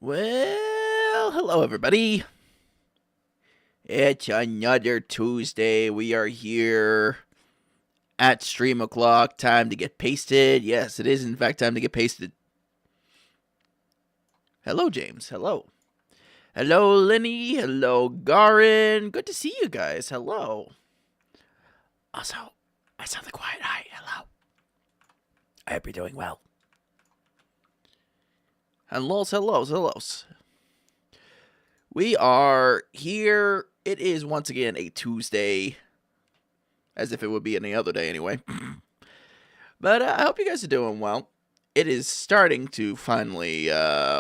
Well, hello everybody. It's another Tuesday. We are here at stream o'clock. Time to get pasted. Yes, it is in fact time to get pasted. Hello, James. Hello. Hello, Lenny. Hello, Garin. Good to see you guys. Hello. Also, I sound the quiet. Hi. Hello. I hope you're doing well. Hellos. We are here. It is once again a Tuesday. As if it would be any other day anyway. But I hope you guys are doing well. It is starting to finally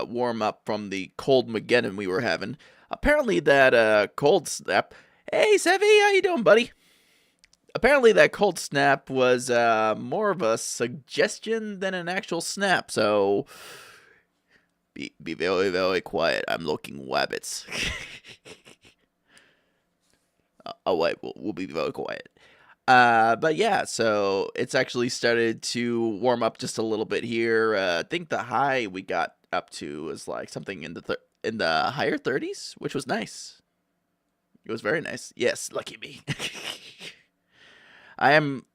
warm up from the cold Mageddon we were having. Apparently that cold snap... Hey, Sevi, how you doing, buddy? Apparently that cold snap was more of a suggestion than an actual snap, so... Be very, very quiet. I'm looking wabbits. Oh, wait. We'll be very quiet. But yeah, so it's actually started to warm up just a little bit here. I think the high we got up to was like something in the higher 30s, which was nice. It was very nice. Yes, lucky me. I am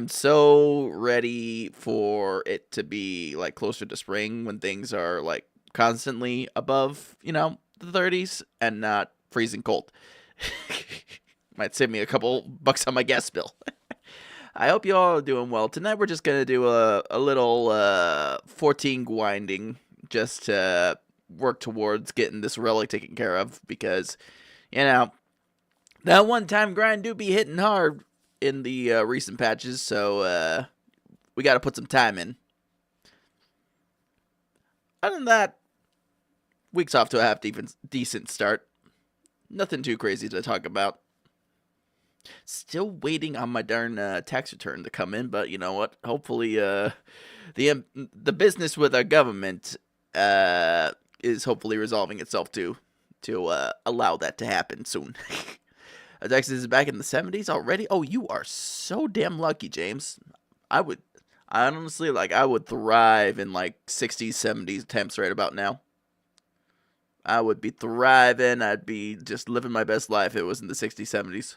so ready for it to be like closer to spring when things are like constantly above, the 30s and not freezing cold. Might save me a couple bucks on my gas bill. I hope you all are doing well. Tonight we're just going to do a little 14 grinding just to work towards getting this relic taken care of because, that one-time grind do be hitting hard in the recent patches, so we got to put some time in. Other than that, week's off to a half-decent start. Nothing too crazy to talk about. Still waiting on my darn tax return to come in, but you know what? Hopefully, the business with our government is hopefully resolving itself to allow that to happen soon. Texas is back in the 70s already? Oh, you are so damn lucky, James. I honestly, I would thrive in, 60s, 70s temps right about now. I would be thriving. I'd be just living my best life if it was in the 60s, 70s.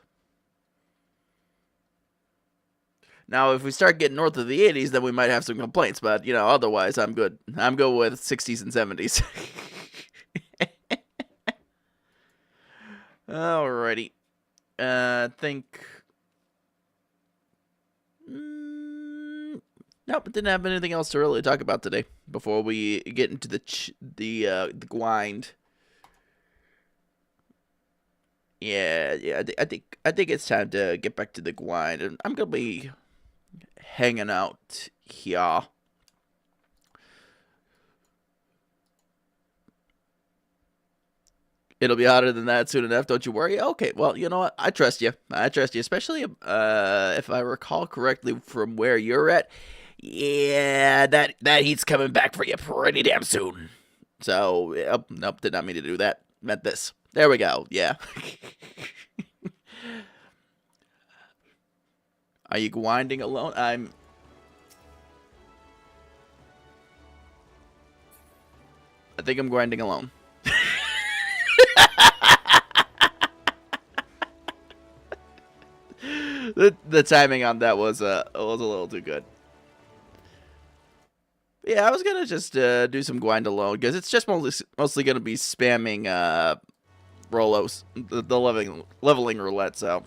Now, if we start getting north of the 80s, then we might have some complaints, but, otherwise, I'm good. I'm good with 60s and 70s. Alrighty. Think... Nope, didn't have anything else to really talk about today before we get into the grind. Yeah, I think it's time to get back to the grind, and I'm gonna be hanging out here. It'll be hotter than that soon enough, don't you worry. Okay, well, you know what? I trust you. Especially if I recall correctly from where you're at. Yeah, that heat's coming back for you pretty damn soon. So, nope, did not mean to do that. Meant this. There we go, yeah. Are you grinding alone? I think I'm grinding alone. The timing on that was a little too good. Yeah, I was gonna just do some grind alone because it's just mostly gonna be spamming Rolos, the leveling roulette. So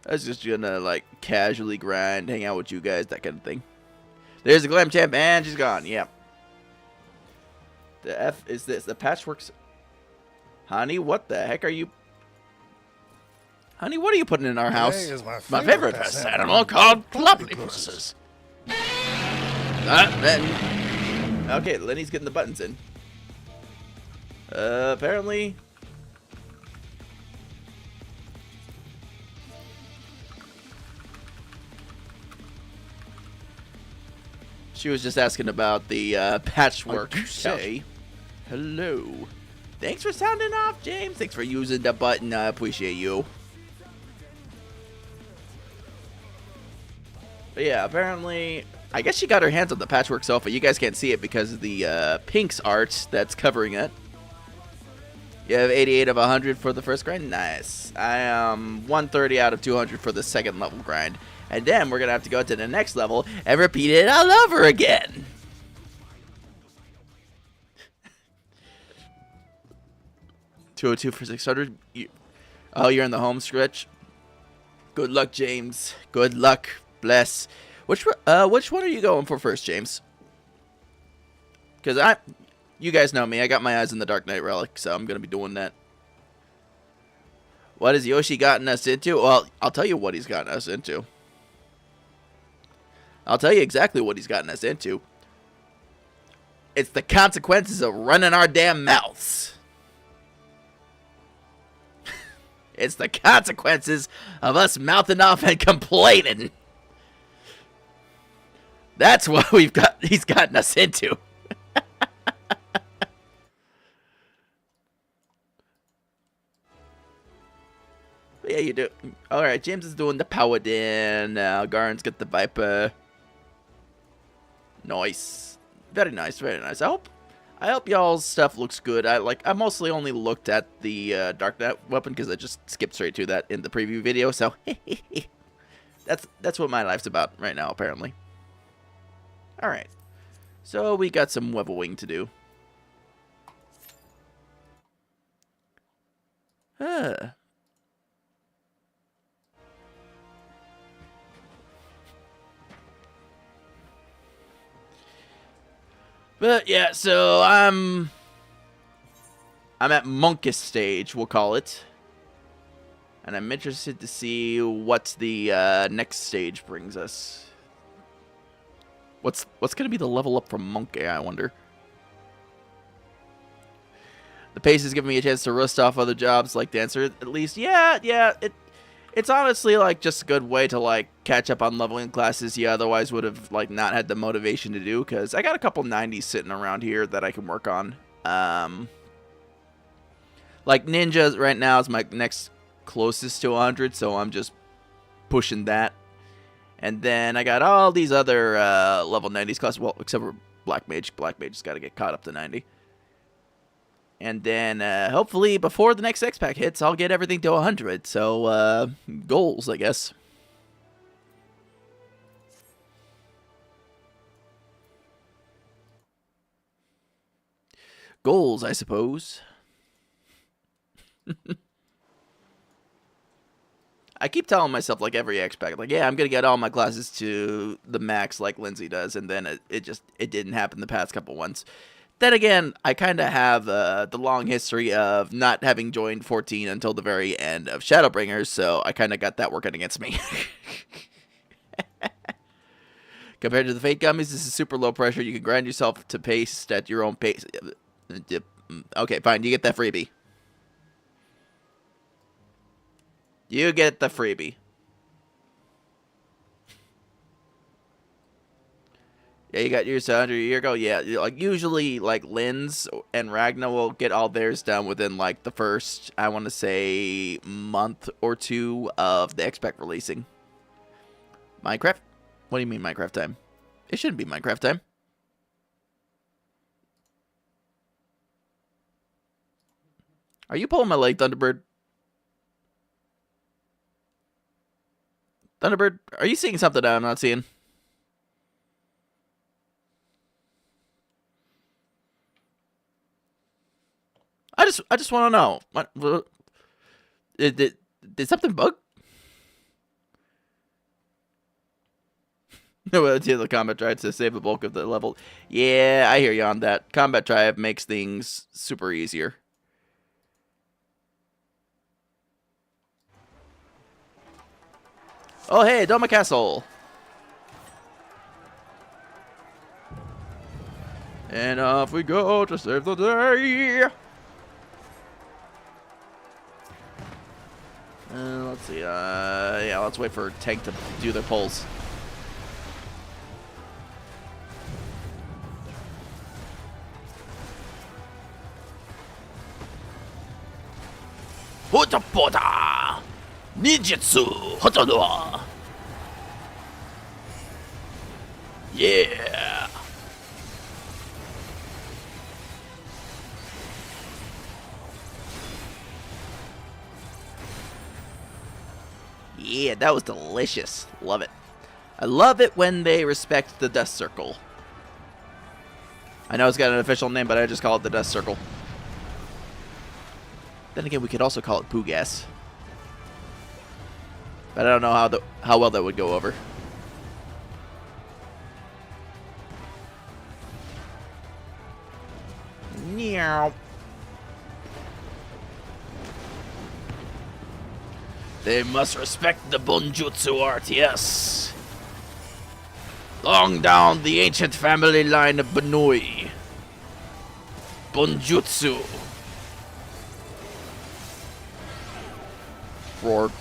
I was just gonna casually grind, hang out with you guys, that kind of thing. There's the glam champ, and she's gone. Yeah. The F is this? The patchworks. Honey, what the heck are you? Honey, what are you putting in our house? Is my favorite pest animal called platypuses. Okay, Lenny's getting the buttons in. Apparently. She was just asking about the patchwork. Say hello. Thanks for sounding off, James. Thanks for using the button. I appreciate you. But yeah, apparently I guess she got her hands on the patchwork sofa. You guys can't see it because of the Pink's art that's covering it. You have 88 of 100 for the first grind? Nice. I am 130 out of 200 for the second level grind. And then we're going to have to go to the next level and repeat it all over again. $202 for 600. Oh, you're in the home stretch? Good luck, James. Good luck. Bless. Which one are you going for first, James? Because you guys know me. I got my eyes on the Dark Knight Relic, so I'm going to be doing that. What has Yoshi gotten us into? Well, I'll tell you what he's gotten us into. I'll tell you exactly what he's gotten us into. It's the consequences of running our damn mouths. It's the consequences of us mouthing off and complaining. That's what he's gotten us into. Yeah, you do. Alright, James is doing the Paladin. Garen's got the Viper. Nice. Very nice, very nice. I hope y'all's stuff looks good. I mostly only looked at the Dark Knight weapon because I just skipped straight to that in the preview video, so that's what my life's about right now, apparently. Alright. So we got some leveling to do. But yeah, so I'm at Monkish stage, we'll call it. And I'm interested to see what the next stage brings us. What's gonna be the level up from Monkey, I wonder. The pace is giving me a chance to rust off other jobs like dancer, at least. Yeah, it's honestly like just a good way to like catch up on leveling classes you otherwise would have like not had the motivation to do, because I got a couple 90s sitting around here that I can work on. Like Ninja right now is my next closest to 100, so I'm just pushing that. And then I got all these other level 90s classes, well, except for Black Mage. Black Mage has got to get caught up to 90. And then, hopefully, before the next X-Pack hits, I'll get everything to 100. So, goals, I guess. Goals, I suppose. I keep telling myself, like, every X-Pack, like, yeah, I'm going to get all my classes to the max like Lindsay does. And then it didn't happen the past couple ones. Then again, I kind of have the long history of not having joined 14 until the very end of Shadowbringers, so I kind of got that working against me. Compared to the Fate Gummies, this is super low pressure. You can grind yourself to pace at your own pace. Okay, fine. You get that freebie. You get the freebie. Yeah, you got yours 100 a year ago. Yeah, like usually, like Linz and Ragna will get all theirs done within like the first, I want to say, month or two of the X-Pack releasing. Minecraft? What do you mean Minecraft time? It shouldn't be Minecraft time. Are you pulling my leg, Thunderbird? Thunderbird, are you seeing something that I'm not seeing? I just want to know. What did something bug? No, the combat drive to save the bulk of the level. Yeah, I hear you on that. Combat drive makes things super easier. Oh, hey, Doma Castle. And off we go to save the day. Let's see. Yeah, let's wait for Tank to do their pulls. Hotapoda! Ninjutsu! Hotonoa! Yeah. Yeah, that was delicious. Love it. I love it when they respect the Death Circle. I know it's got an official name, but I just call it the Death Circle. Then again, we could also call it poo gas. But I don't know how well that would go over. Meow. They must respect the Bunjutsu art, yes. Long down the ancient family line of Banui. Bunjutsu. Roar.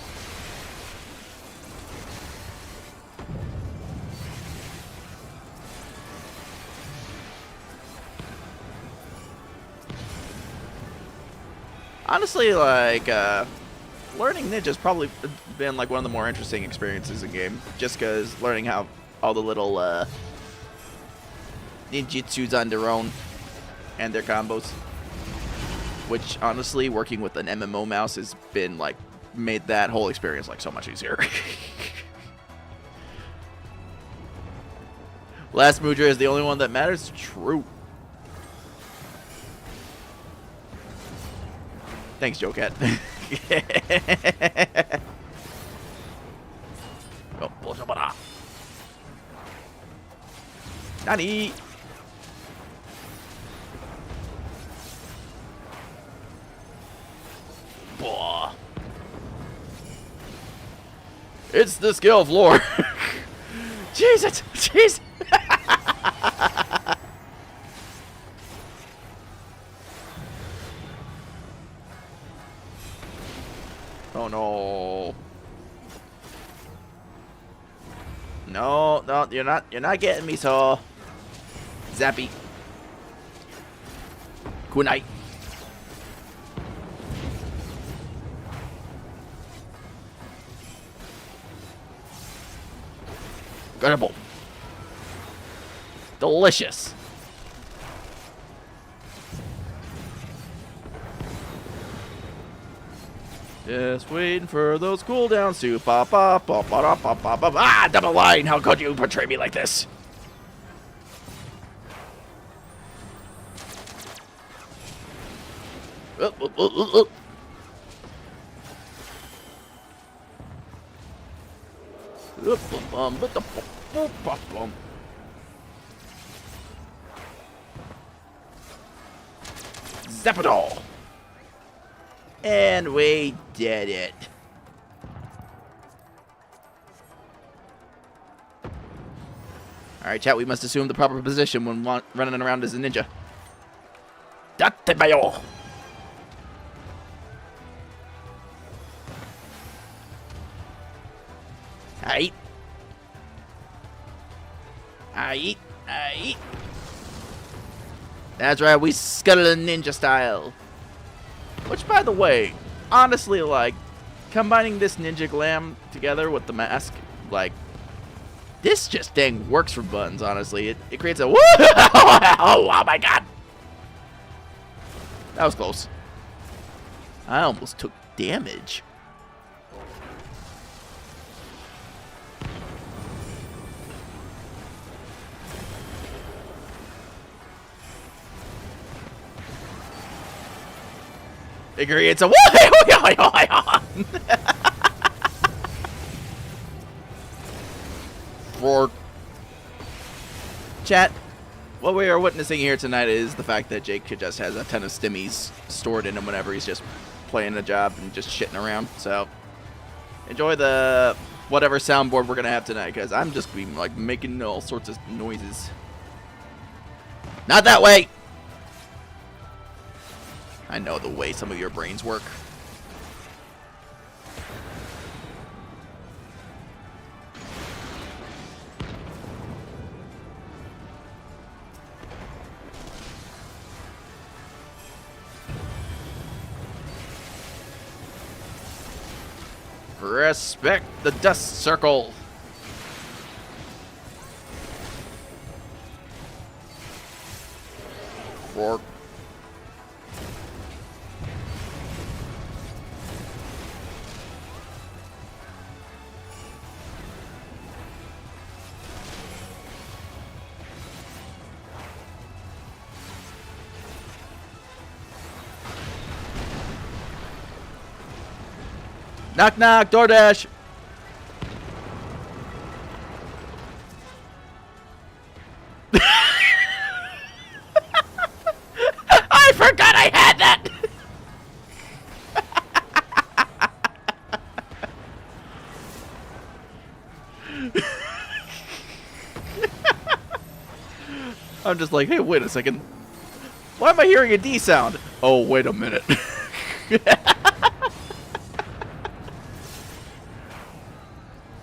Honestly, like, learning ninja's probably been like one of the more interesting experiences in game, just because learning how all the little ninjutsus on their own and their combos, which honestly working with an MMO mouse has been like made that whole experience like so much easier. Last Mudra is the only one that matters. True. Thanks, Joe Cat. Oh, Nani? Boah. It's the skill floor. Jesus! Jeez! Oh no. No, no, you're not getting me, so. Zappy. Kunai. Incredible. Delicious. Just waiting for those cooldowns to pop up, pop, pop, pop, pop, pop. Ah, double line! How could you portray me like this? Zap it all! And we did it. Alright, chat, we must assume the proper position when running around as a ninja. Datebayo! Aight. Aight. Aight. That's right, we scuttled in ninja style. Which, by the way, honestly, like, combining this ninja glam together with the mask, like, this just dang works for buttons, honestly. It creates a woo! Oh my god! That was close. I almost took damage. It creates a roar. Chat, what we are witnessing here tonight is the fact that Jake just has a ton of stimmies stored in him whenever he's just playing a job and just shitting around. So enjoy the whatever soundboard we're gonna have tonight, because I'm just be like making all sorts of noises. Not that way. I know the way some of your brains work. Respect the dust circle. Roar. Knock knock, DoorDash. I forgot I had that. I'm just like, hey, wait a second. Why am I hearing a D sound? Oh, wait a minute.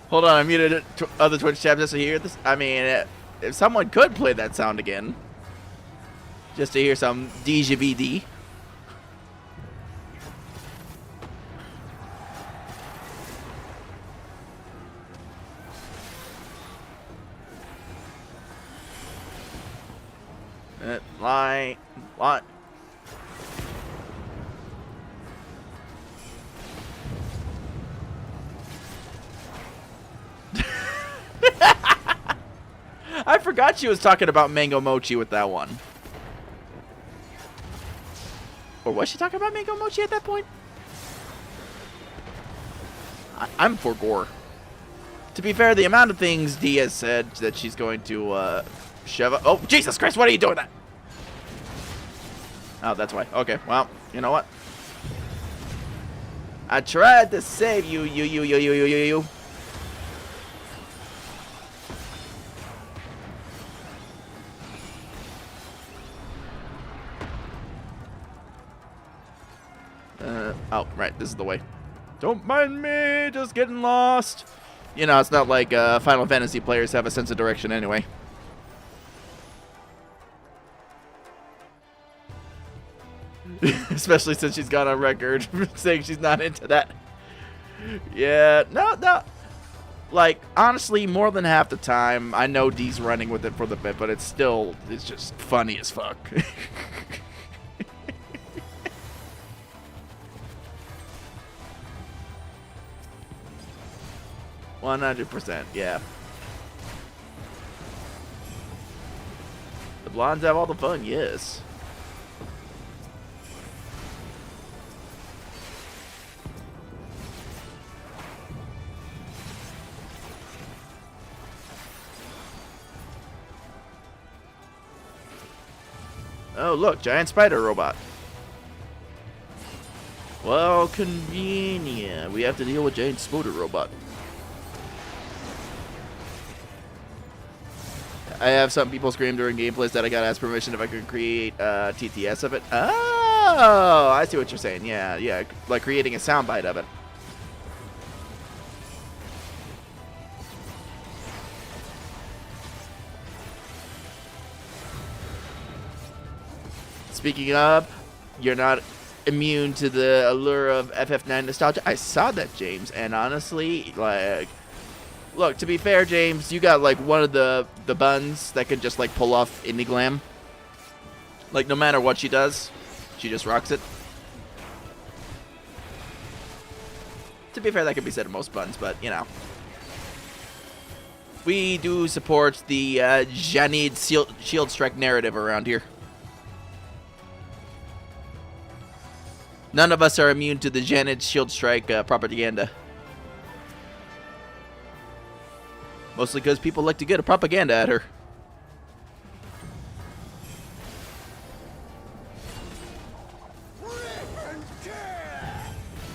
Hold on, I muted it other Twitch tabs just to hear this. I mean, if someone could play that sound again, just to hear some DJVD. Lie. I forgot she was talking about Mango Mochi with that one. Or was she talking about Mango Mochi at that point? I'm for gore. To be fair, the amount of things Dee has said that she's going to shove up. Oh, Jesus Christ, what are you doing that? Oh, that's why. Okay, well, you know what? I tried to save you. Oh, right, this is the way. Don't mind me, just getting lost. You know, it's not like Final Fantasy players have a sense of direction anyway. Especially since she's got on record saying she's not into that. Yeah, no. Like, honestly, more than half the time, I know Dee's running with it for the bit, but it's just funny as fuck. 100%, yeah. The blondes have all the fun, yes. Oh, look, giant spider robot. Well, convenient. We have to deal with giant spider robot. I have some people scream during gameplays that I gotta ask permission if I could create TTS of it. Oh, I see what you're saying. Yeah, like creating a soundbite of it. Speaking of, you're not immune to the allure of FF9 nostalgia. I saw that, James, and honestly, like, look, to be fair, James, you got like one of the buns that can just like pull off indie glam. Like, no matter what she does, she just rocks it. To be fair, that could be said of most buns, but you know. We do support the Janid Shield Strike narrative around here. None of us are immune to the Janid Shield Strike propaganda. Mostly because people like to get a propaganda at her.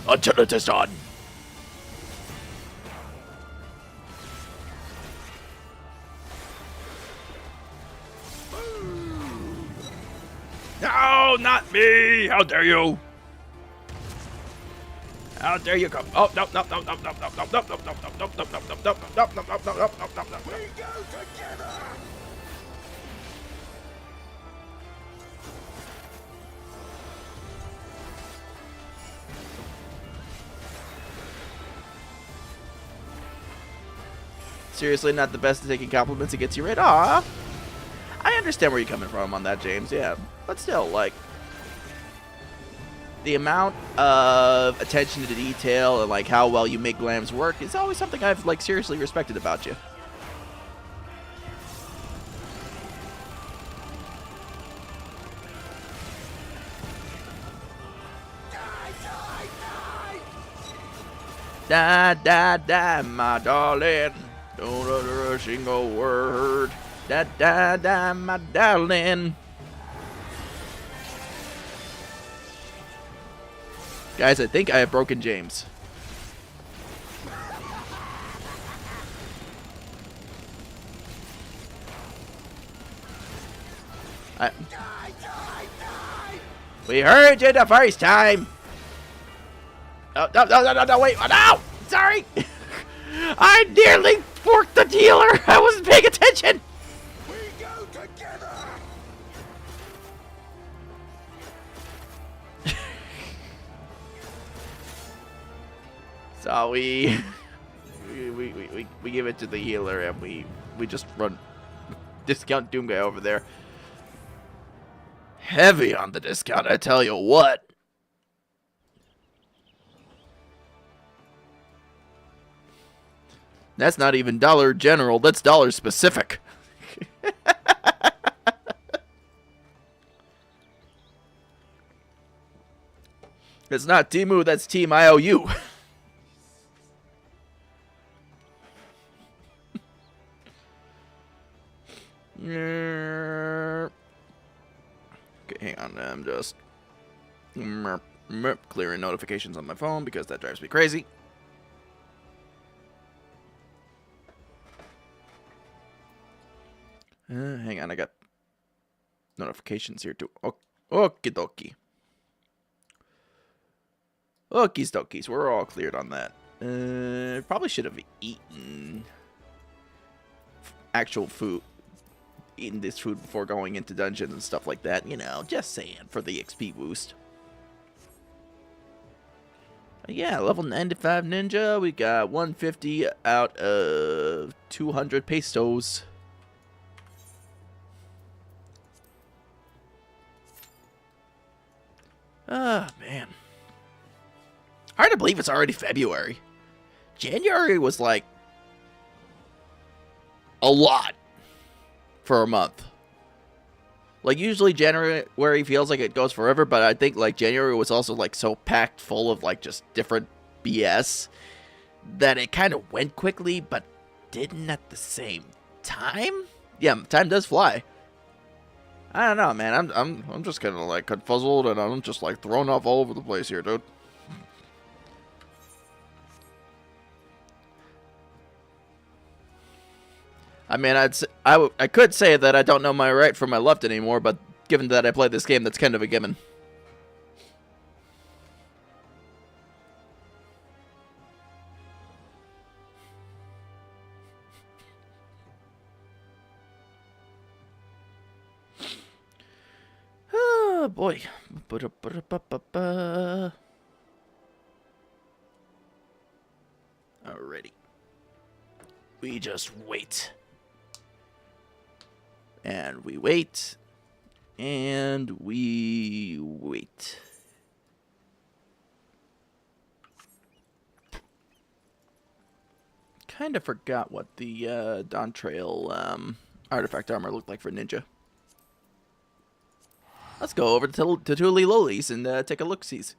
Until it is done. No, not me! How dare you! How dare you come? Oh, no. We go together! Seriously, not the best at taking compliments. It gets you right. Aw. I understand where you're coming from on that, James. Yeah, but still, like, the amount of attention to detail and like how well you make glams work is always something I've like seriously respected about you. Die, die, die, my darling. Don't utter a single word. Die, die, die, my darling. Guys, I think I have broken James. We heard you the first time. Oh, no, wait, oh, no! Sorry! I nearly forked the dealer! I wasn't paying attention! We go together! So we give it to the healer and we just run discount Doom guy over there. Heavy on the discount, I tell you what. That's not even dollar general, that's dollar specific. It's not Timu, that's Team IOU. Okay, hang on, I'm just clearing notifications on my phone because that drives me crazy. Hang on, I got notifications here too. Okie dokie. Okies dokies, we're all cleared on that. Probably should have eaten actual food. Eaten this food before going into dungeons and stuff like that. You know, just saying, for the XP boost. Yeah, level 95 ninja. We got 150 out of 200 pesos. Ah, man. Hard to believe it's already February. January was like a lot for a month. Like usually January feels like it goes forever, but I think like January was also like so packed full of like just different BS that it kind of went quickly, but didn't at the same time. Yeah, time does fly. I don't know, man. I'm just kind of like confuzzled, and I'm just like thrown off all over the place here, dude. I mean, I could say that I don't know my right from my left anymore, but given that I play this game, that's kind of a given. Oh, boy. Alrighty. We just wait. And we wait. And we wait. Kind of forgot what the Dawn Trail artifact armor looked like for Ninja. Let's go over to Tuli Loli's and take a look-sees.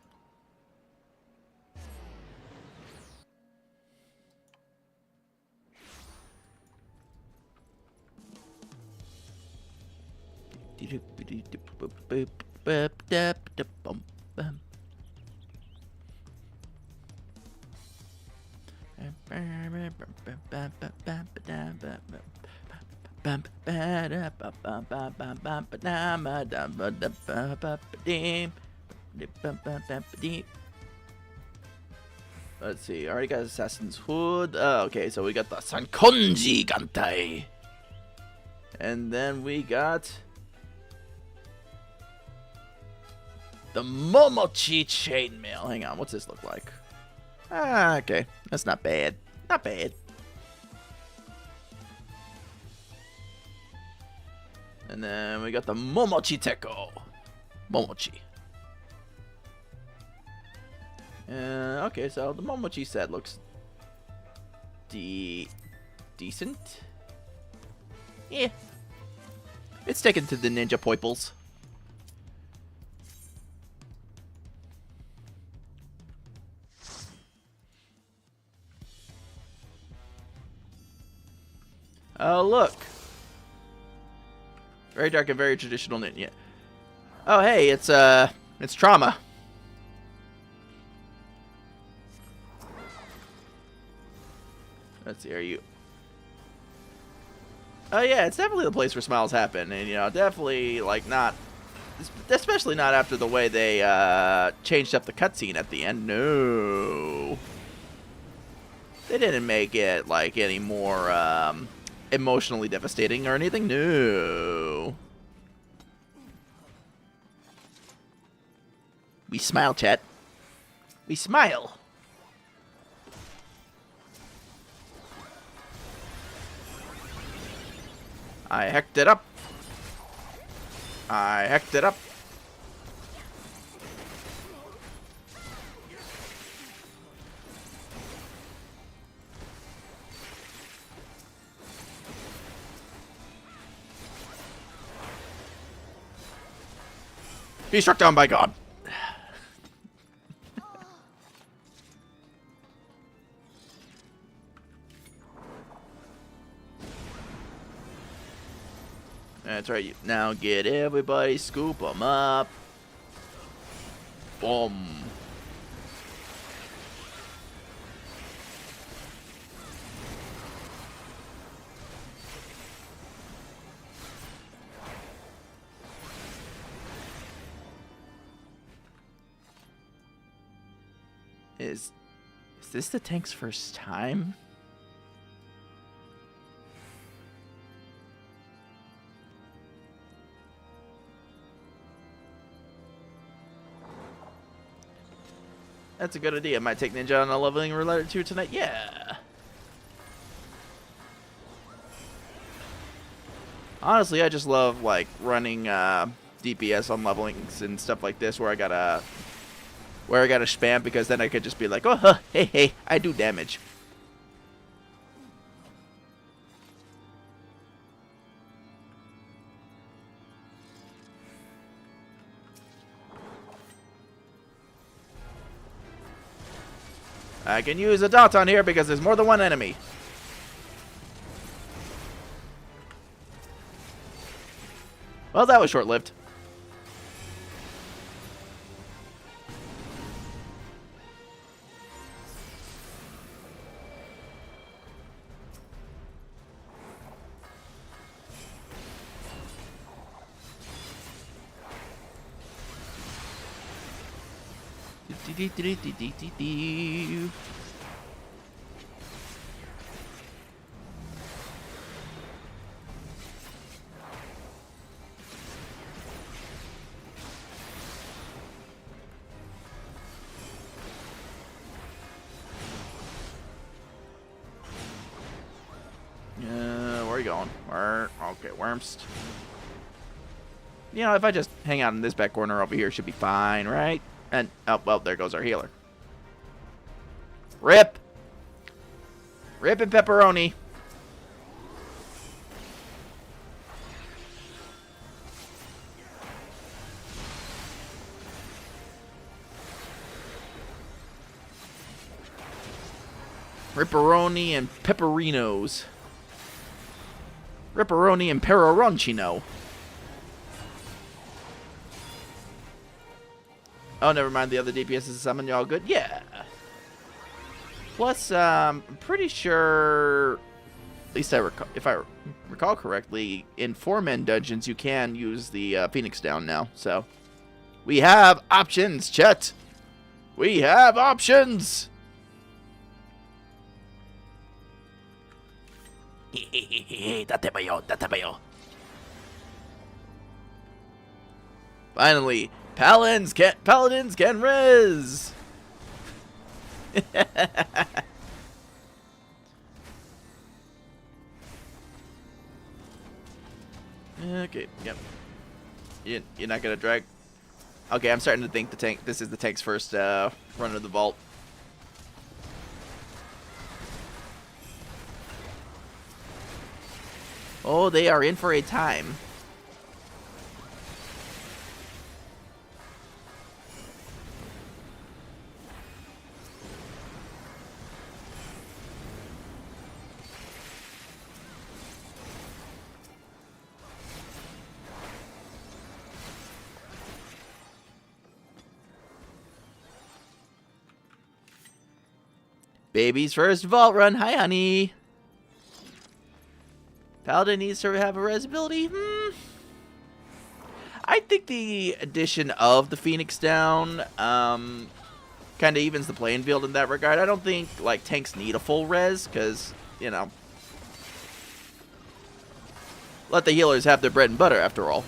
Let's see, already got Assassin's Hood. Okay, so we got the Sankonji Gantai. And then we got the Momochi Chainmail. Hang on, what's this look like? Okay, that's not bad. Not bad. And then we got the Momochi Teko. Momochi. Okay, so the Momochi set looks decent. Yeah. It's taken to the ninja poiples. Oh, look. Very dark and very traditional ninja. Oh, hey, it's Trauma. Let's see, are you... Oh, yeah, it's definitely the place where smiles happen. And, you know, definitely, like, not... Especially not after the way they, changed up the cutscene at the end. No. They didn't make it, like, any more, emotionally devastating or anything. No. We smile, chat. We smile. I hecked it up. I hecked it up. Be struck down by God. That's right. Now get everybody, scoop them up. Boom. Is this the tank's first time? That's a good idea. Might take Ninja on a leveling roulette or two tonight. Yeah. Honestly, I just love like running DPS on levelings and stuff like this, where I gotta spam, because then I could just be like, oh, huh, hey, I do damage. I can use a dot on here because there's more than one enemy. Well, that was short-lived. Where are you going? Okay, Wormst. You know, if I just hang out in this back corner over here, should be fine, right? And, oh, well, there goes our healer. Rip! Rip and pepperoni. Ripperoni and pepperinos. Ripperoni and peperoncino. Oh, never mind. The other DPS is summon. Y'all good? Yeah. Plus, I'm pretty sure, at least if I recall correctly, in 4-man dungeons you can use the Phoenix down now. So we have options, chat. We have options. Finally, paladins can res. Okay, yep. You're not gonna drag. Okay, I'm starting to think the tank. This is the tank's first run of the vault. Oh, they are in for a time. Baby's first vault run. Hi, honey. Paladin needs to have a res ability. I think the addition of the Phoenix down kind of evens the playing field in that regard. I don't think like tanks need a full res because, you know, let the healers have their bread and butter after all.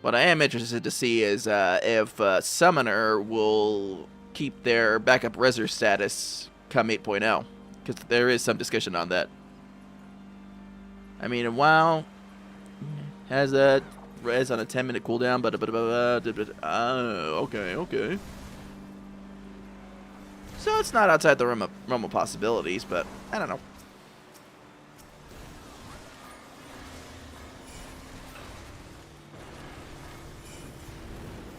What I am interested to see is if Summoner will keep their backup Reser status come 8.0, because there is some discussion on that. I mean, WoW has a res on a 10-minute cooldown, but okay. So it's not outside the realm of possibilities, but I don't know.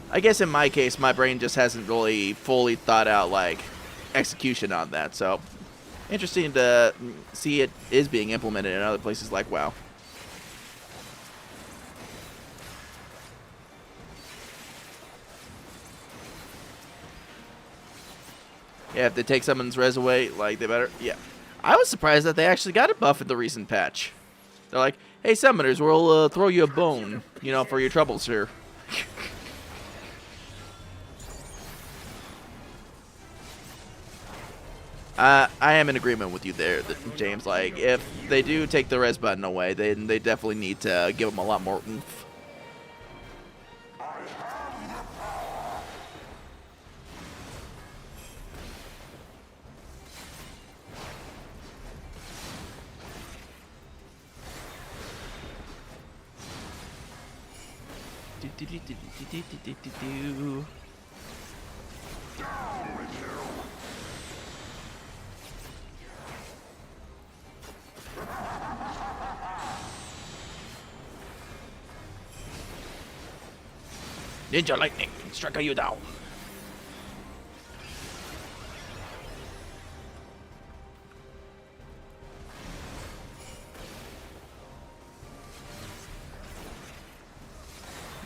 I guess in my case, my brain just hasn't really fully thought out, like, execution on that. So, interesting to see it is being implemented in other places like WoW. Yeah, if they take someone's res away, like, they better... Yeah. I was surprised that they actually got a buff in the recent patch. They're like, hey, Summoners, we'll throw you a bone, you know, for your troubles here. I am in agreement with you there, James. Like, if they do take the res button away, then they definitely need to give them a lot more oomph. Ninja lightning, strike you down.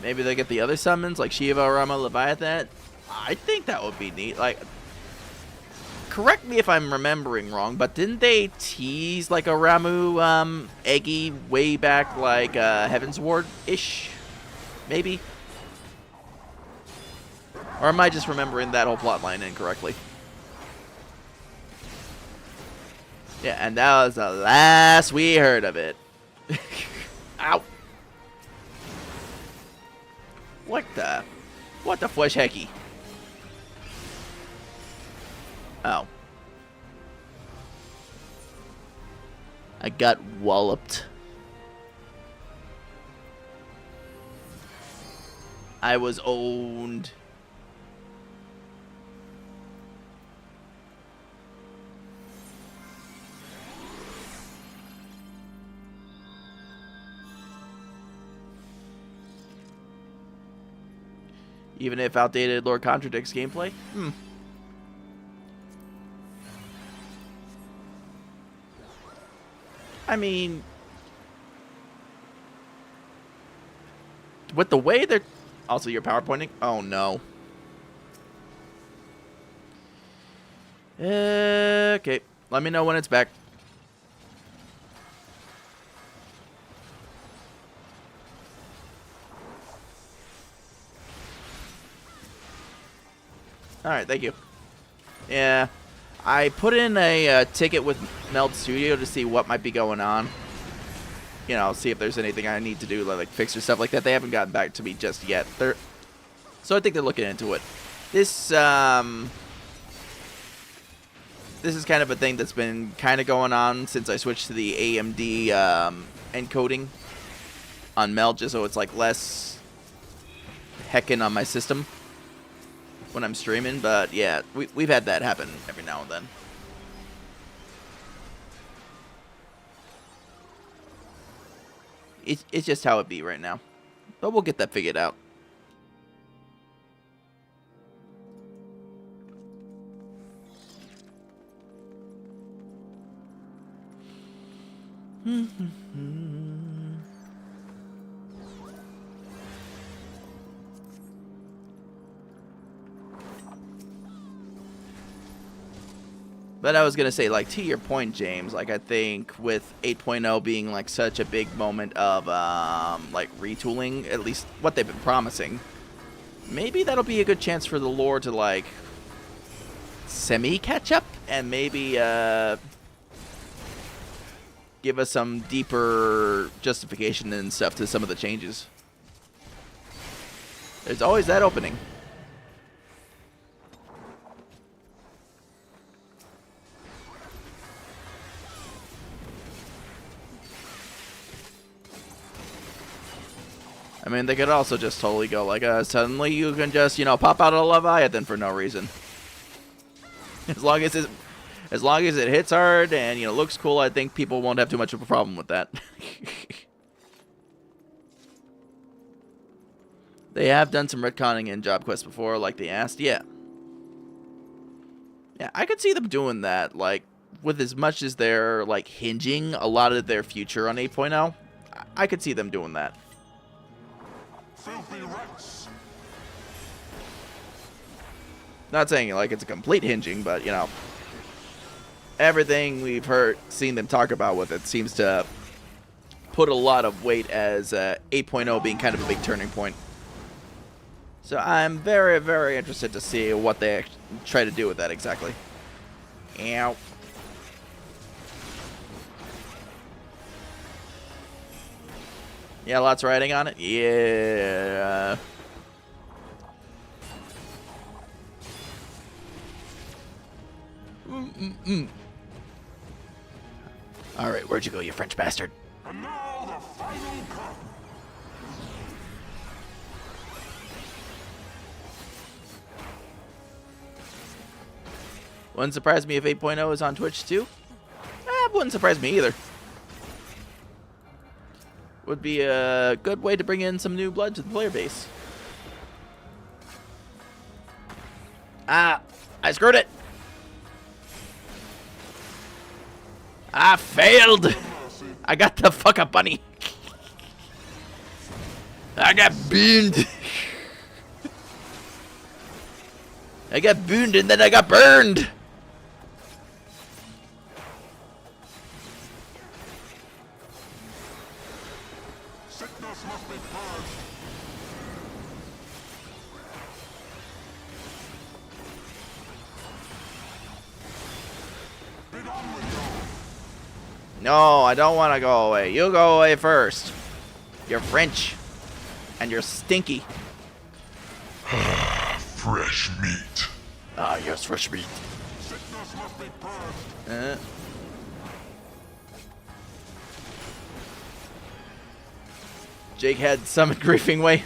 Maybe they get the other summons like Shiva, Rama, Leviathan. I think that would be neat. Like, correct me if I'm remembering wrong, but didn't they tease like a Ramu Eggy way back like Heaven's Ward-ish? Maybe? Or am I just remembering that whole plotline incorrectly? Yeah, and that was the last we heard of it. Ow. What the flesh hecky? Oh. I got walloped. I was owned. Even if outdated lore contradicts gameplay? I mean, with the way they're... Also, you're PowerPointing? Oh, no. Okay. Let me know when it's back. Alright, thank you. Yeah. I put in a ticket with Meld Studio to see what might be going on. you know, see if there's anything I need to do, like fix or stuff like that. They haven't gotten back to me just yet. So I think they're looking into it. This is kind of a thing that's been kind of going on since I switched to the AMD encoding on Mel, just so it's like less heckin' on my system when I'm streaming. But yeah, we've had that happen every now and then. It's just how it be right now. But we'll get that figured out. But I was going to say, like, to your point, James, like, I think with 8.0 being, like, such a big moment of, like, retooling, at least what they've been promising, maybe that'll be a good chance for the lore to, like, semi-catch up and maybe, give us some deeper justification and stuff to some of the changes. There's always that opening. I mean, they could also just totally go like, suddenly you can just, you know, pop out a Leviathan for no reason. As long as it hits hard and, you know, looks cool, I think people won't have too much of a problem with that. They have done some retconning in job quests before, like they asked. Yeah. Yeah, I could see them doing that, like, with as much as they're, like, hinging a lot of their future on 8.0. I could see them doing that. Filthy rats. Not saying, like, it's a complete hinging, but, you know, everything we've seen them talk about with it seems to put a lot of weight as 8.0 being kind of a big turning point. So I'm very, very interested to see what they try to do with that exactly. Ow. Yeah, lots riding on it? Yeah. Alright, where'd you go, you French bastard? And now the final cut. Wouldn't surprise me if 8.0 is on Twitch too. Wouldn't surprise me either. Would be a good way to bring in some new blood to the player base. Ah, I screwed it. I failed. I got the fuck up bunny. I got burned. I got burned and then I got burned. Sickness must be purged. Be done with you. No, I don't want to go away. You go away first. You're French. And you're stinky. Fresh meat. Ah, yes, fresh meat. Sickness must be purged. Jake had summoned Griefing Way.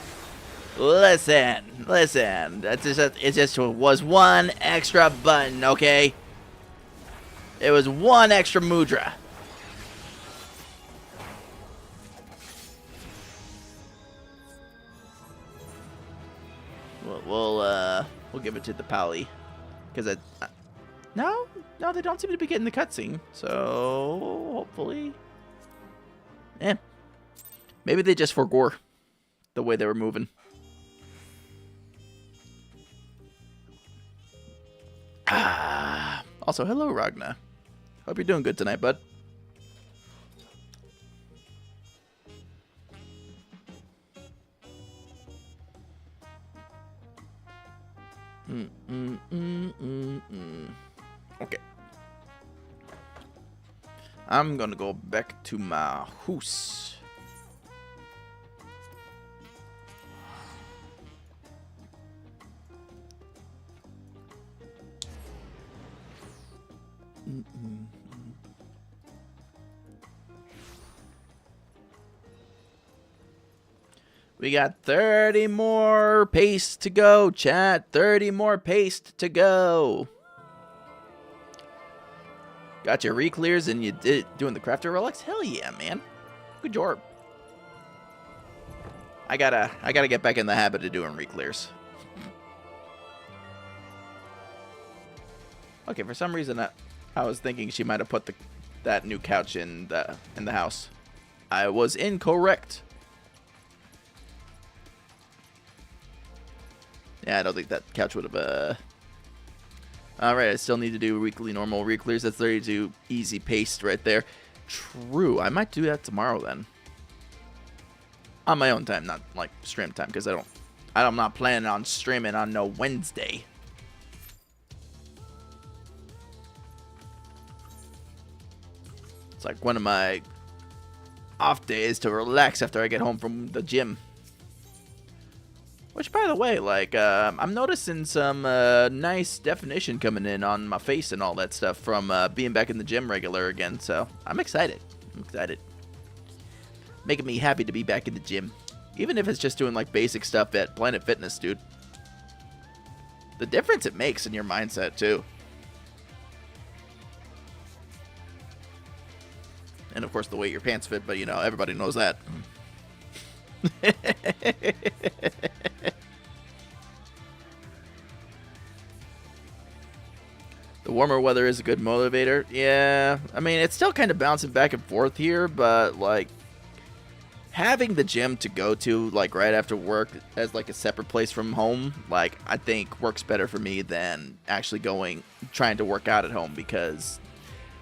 Listen. It just was one extra button, okay? It was one extra mudra. We'll give it to the Pally, because no, they don't seem to be getting the cutscene. So hopefully, maybe they just forgore the way they were moving. Also, hello, Ragna. Hope you're doing good tonight, bud. Okay. I'm gonna go back to my house. We got 30 more paste to go, chat. 30 more paste to go. Got your re-clears and you did doing the crafter relics? Hell yeah, man. Good job. I gotta get back in the habit of doing re-clears. Okay, for some reason I was thinking she might have put that new couch in the house. I was incorrect. Yeah, I don't think that couch would have Alright, I still need to do weekly normal re-clears. That's 32 easy paste right there. True, I might do that tomorrow then. On my own time, not like stream time, because I'm not planning on streaming on no Wednesday. It's like one of my off days to relax after I get home from the gym. Which, by the way, like, I'm noticing some nice definition coming in on my face and all that stuff from being back in the gym regular again. So, I'm excited. I'm excited. Making me happy to be back in the gym. Even if it's just doing, like, basic stuff at Planet Fitness, dude. The difference it makes in your mindset, too. And, of course, the way your pants fit, but, you know, everybody knows that. The warmer weather is a good motivator. Yeah, I mean, it's still kind of bouncing back and forth here, but, like, having the gym to go to, like, right after work as, like, a separate place from home, like, I think works better for me than actually trying to work out at home, because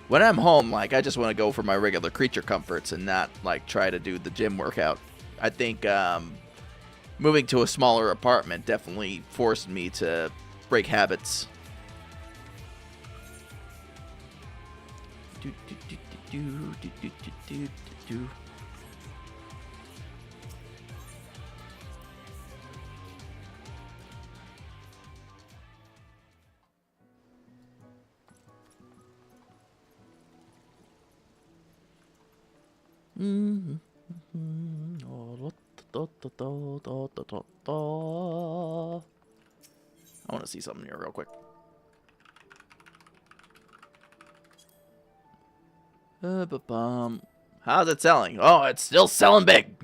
when I'm home, like, I just want to go for my regular creature comforts and not, like, try to do the gym workout. I think moving to a smaller apartment definitely forced me to break habits. I want to see something here real quick. How's it selling? Oh, it's still selling big.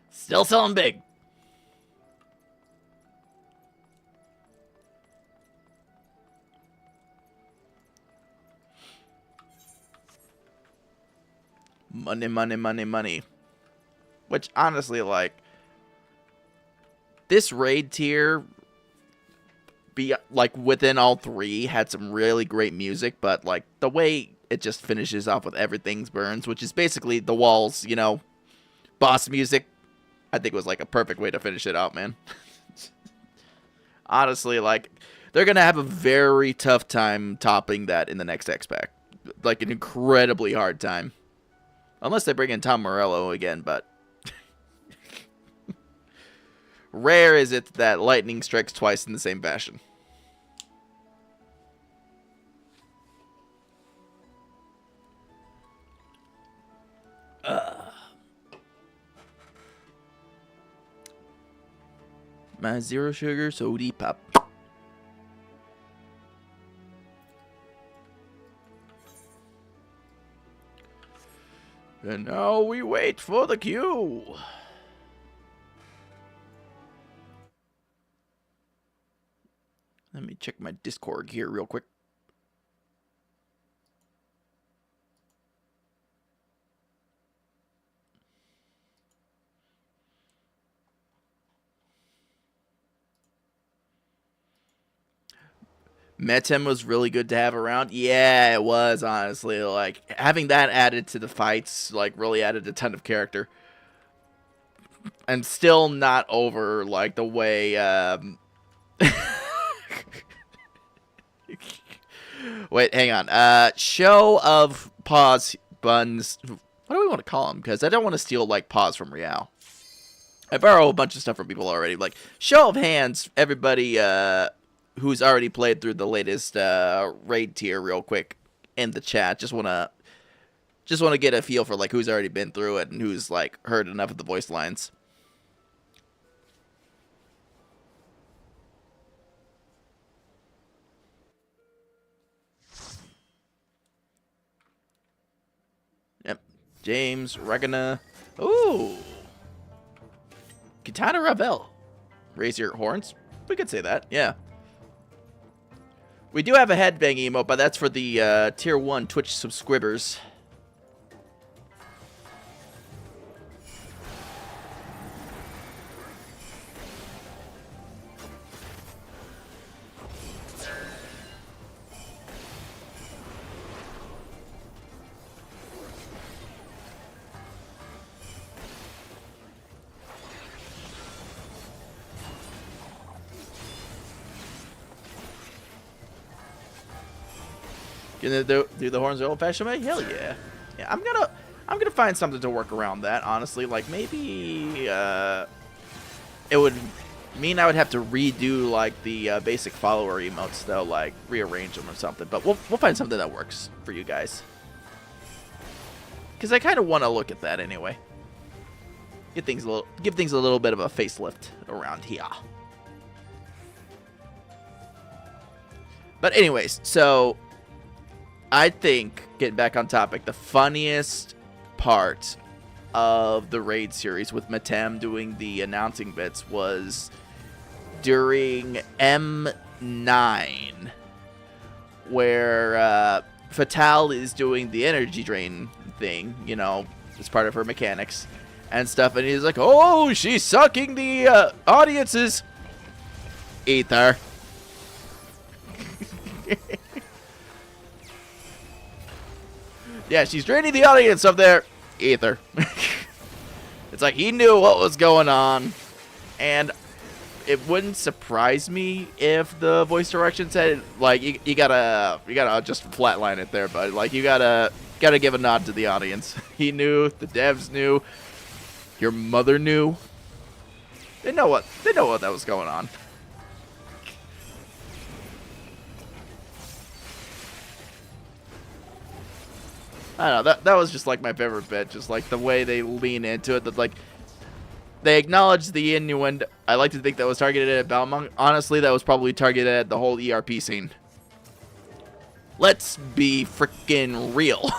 Still selling big. Money, money, money, money. Which, honestly, like, this raid tier, like, within all three, had some really great music, but, like, the way it just finishes off with Everything's Burns, which is basically the walls, you know, boss music, I think was, like, a perfect way to finish it out, man. Honestly, like, they're gonna have a very tough time topping that in the next X-Pack. Like, an incredibly hard time. Unless they bring in Tom Morello again, but rare is it that lightning strikes twice in the same fashion. My zero sugar soda pop. And now we wait for the queue. Let me check my Discord here real quick. Metem was really good to have around. Yeah, it was, honestly. Like, having that added to the fights, like, really added a ton of character. And still not over, like, the way, Wait, hang on. Show of Paws Buns. What do we want to call them? Because I don't want to steal, like, Paws from Riao. I borrow a bunch of stuff from people already. Like, show of hands, everybody, who's already played through the latest raid tier real quick in the chat. Just wanna get a feel for like who's already been through it and who's like heard enough of the voice lines. Yep. James Regina. Ooh. Katana Ravel. Raise your horns. We could say that. Yeah. We do have a headbang emote, but that's for the tier 1 Twitch subscribers. Gonna do the horns the old-fashioned way? Hell yeah! Yeah, I'm gonna find something to work around that. Honestly, like maybe it would mean I would have to redo like the basic follower emotes though, like rearrange them or something. But we'll find something that works for you guys. Because I kind of want to look at that anyway. Give things a little bit of a facelift around here. But anyways, so I think, getting back on topic, the funniest part of the raid series with Matem doing the announcing bits was during M9, where Fatale is doing the energy drain thing, you know, as part of her mechanics and stuff, and he's like, oh, she's sucking the audience's ether. Yeah, she's draining the audience of their ether. It's like he knew what was going on, and it wouldn't surprise me if the voice direction said, like, you gotta just flatline it there, but like you gotta give a nod to the audience. He knew, the devs knew, your mother knew. They know what that was going on. I don't know, that was just like my favorite bit, just like the way they lean into it, that like they acknowledge the innuendo. I like to think that was targeted at Balmung. Honestly, that was probably targeted at the whole ERP scene. Let's be freaking real.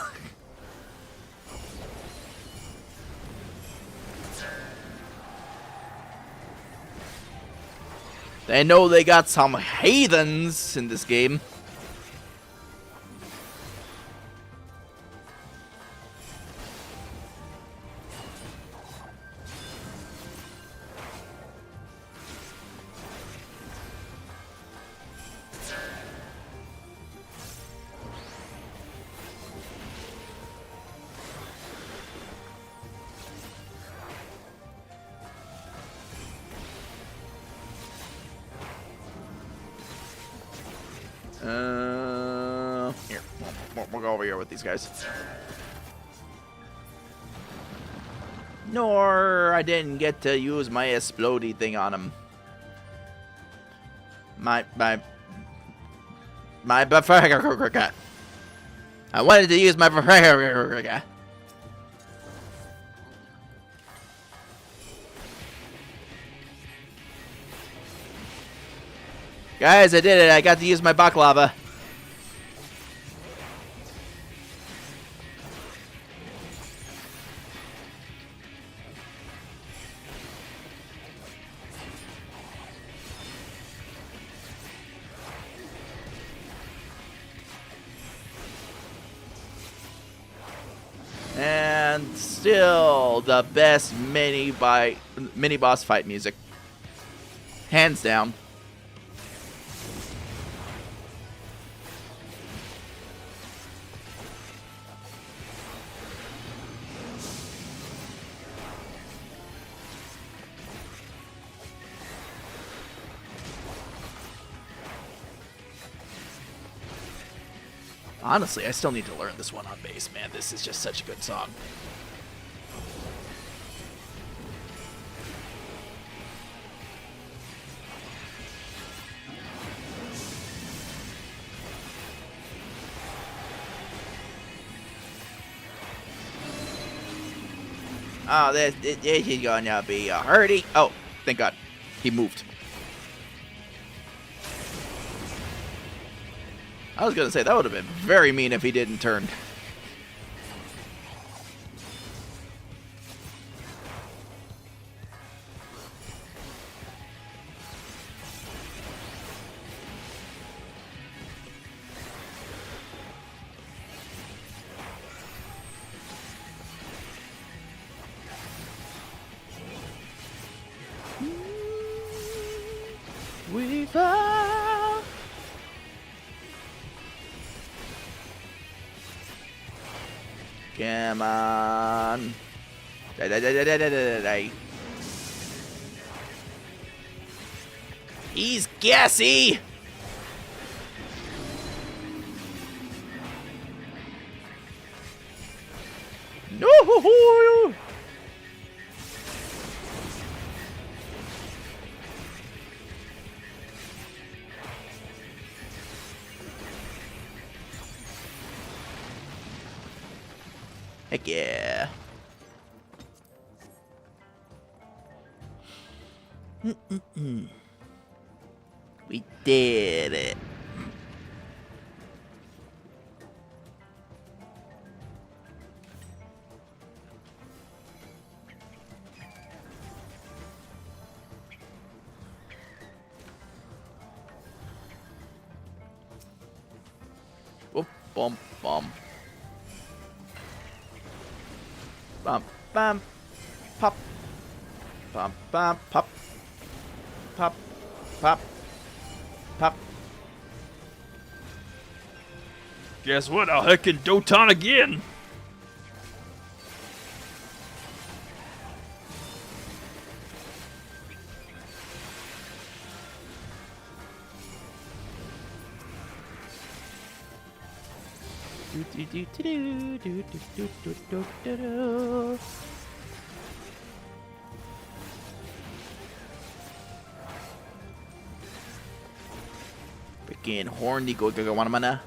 They know they got some heathens in this game. Here, we'll go over here with these guys. Nor I didn't get to use my explodey thing on him. My I wanted to use my Guys, I did it. I got to use my baklava. And still the best mini boss fight music. Hands down. Honestly, I still need to learn this one on bass, man. This is just such a good song. Oh, this is gonna be a hurty. Oh, thank God. He moved. I was gonna say, that would have been very mean if he didn't turn. We fall. Come on. Die, die, die, die, die, die, die, die. He's gassy. No. Heck yeah. We did it. Whoop, bum, bum. Bum, bum, pop. Bum, bum, pop. Pop, pop, pop. Guess what? I'll heckin' Doton again! Freaking horny go mana.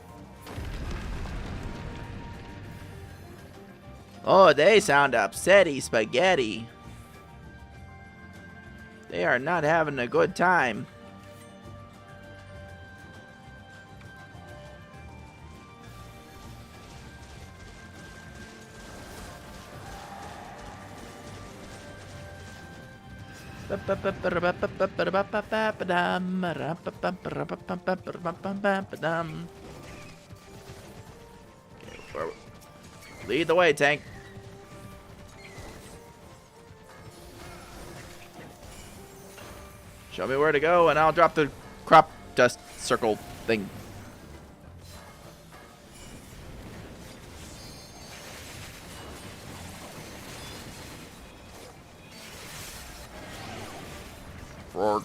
Oh, they sound upsetty spaghetti. They are not having a good time. Lead the way, tank. Show me where to go, and I'll drop the crop dust circle thing. Forward.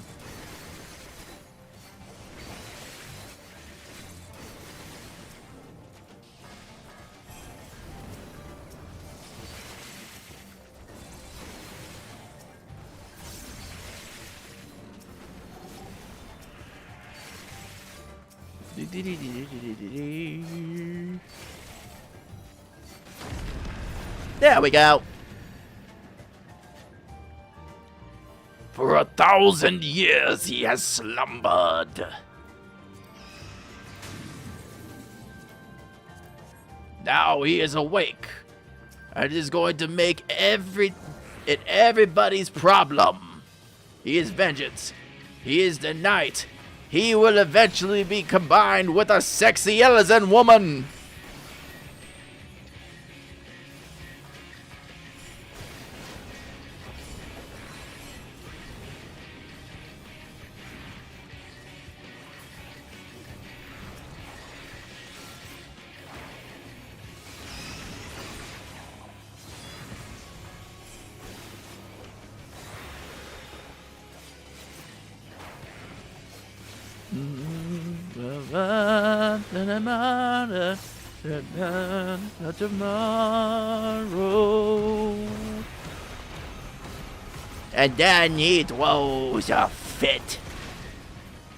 There we go. For 1,000 years he has slumbered. Now he is awake, and is going to make everybody's problem. He is vengeance. He is the night. He will eventually be combined with a sexy Elysian woman. Tomorrow. And then he throws a fit.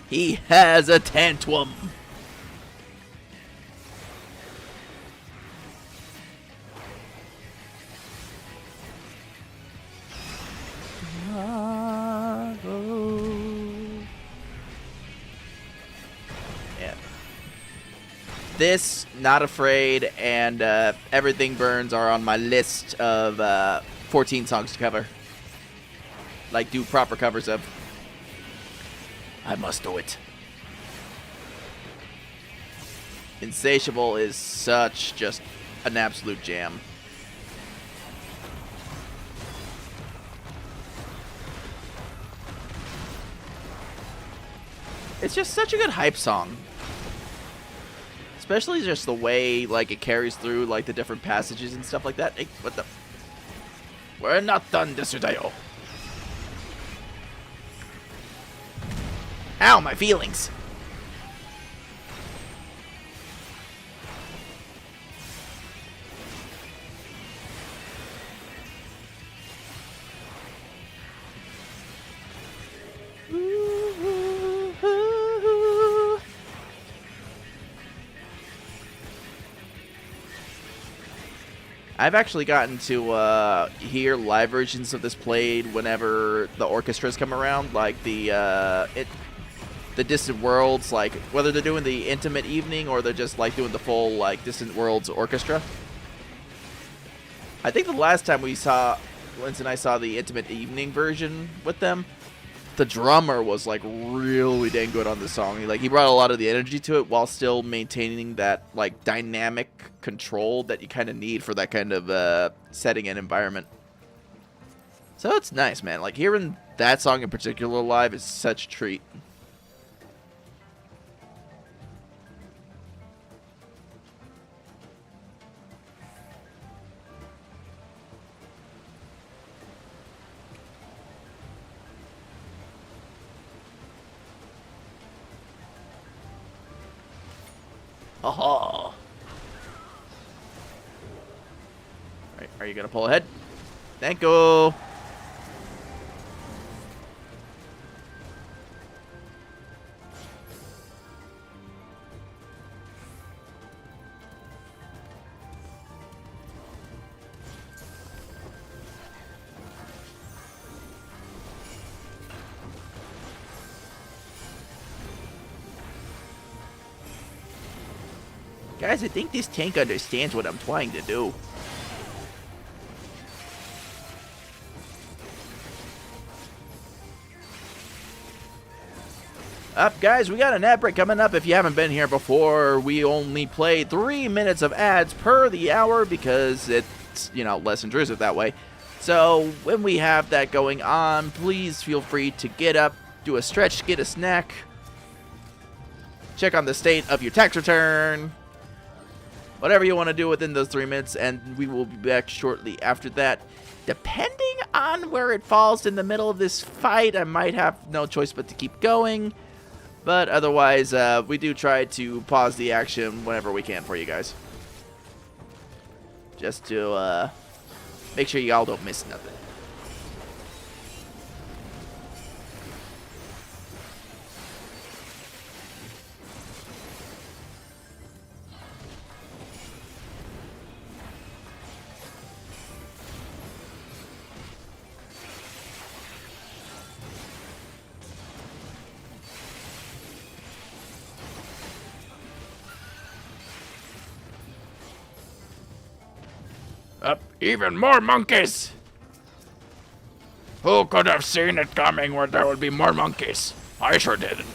He has a tantrum. This, Not Afraid, and Everything Burns are on my list of 14 songs to cover. Like, do proper covers of. I must do it. Insatiable is such just an absolute jam. It's just such a good hype song. Especially just the way, like, it carries through, like, the different passages and stuff like that. Hey, what the? We're not done this today. Ow, my feelings. I've actually gotten to hear live versions of this played whenever the orchestras come around, like the Distant Worlds, like whether they're doing the intimate evening or they're just like doing the full like Distant Worlds orchestra. I think the last time Linz and I saw the intimate evening version with them, the drummer was like really dang good on this song. Like he brought a lot of the energy to it while still maintaining that like dynamic control that you kind of need for that kind of setting and environment. So it's nice, man. Like hearing that song in particular live is such a treat. Aha! Right, are you gonna pull ahead? Thank you. Guys, I think this tank understands what I'm trying to do. Up, guys, we got an ad break coming up. If you haven't been here before, we only play 3 minutes of ads per the hour because it's, you know, less intrusive that way. So when we have that going on, please feel free to get up, do a stretch, get a snack, check on the state of your tax return, whatever you want to do within those 3 minutes, and we will be back shortly after that. Depending on where it falls in the middle of this fight, I might have no choice but to keep going. But otherwise, we do try to pause the action whenever we can for you guys. Just to make sure y'all don't miss nothing. Up, even more monkeys! Who could have seen it coming where there would be more monkeys? I sure didn't.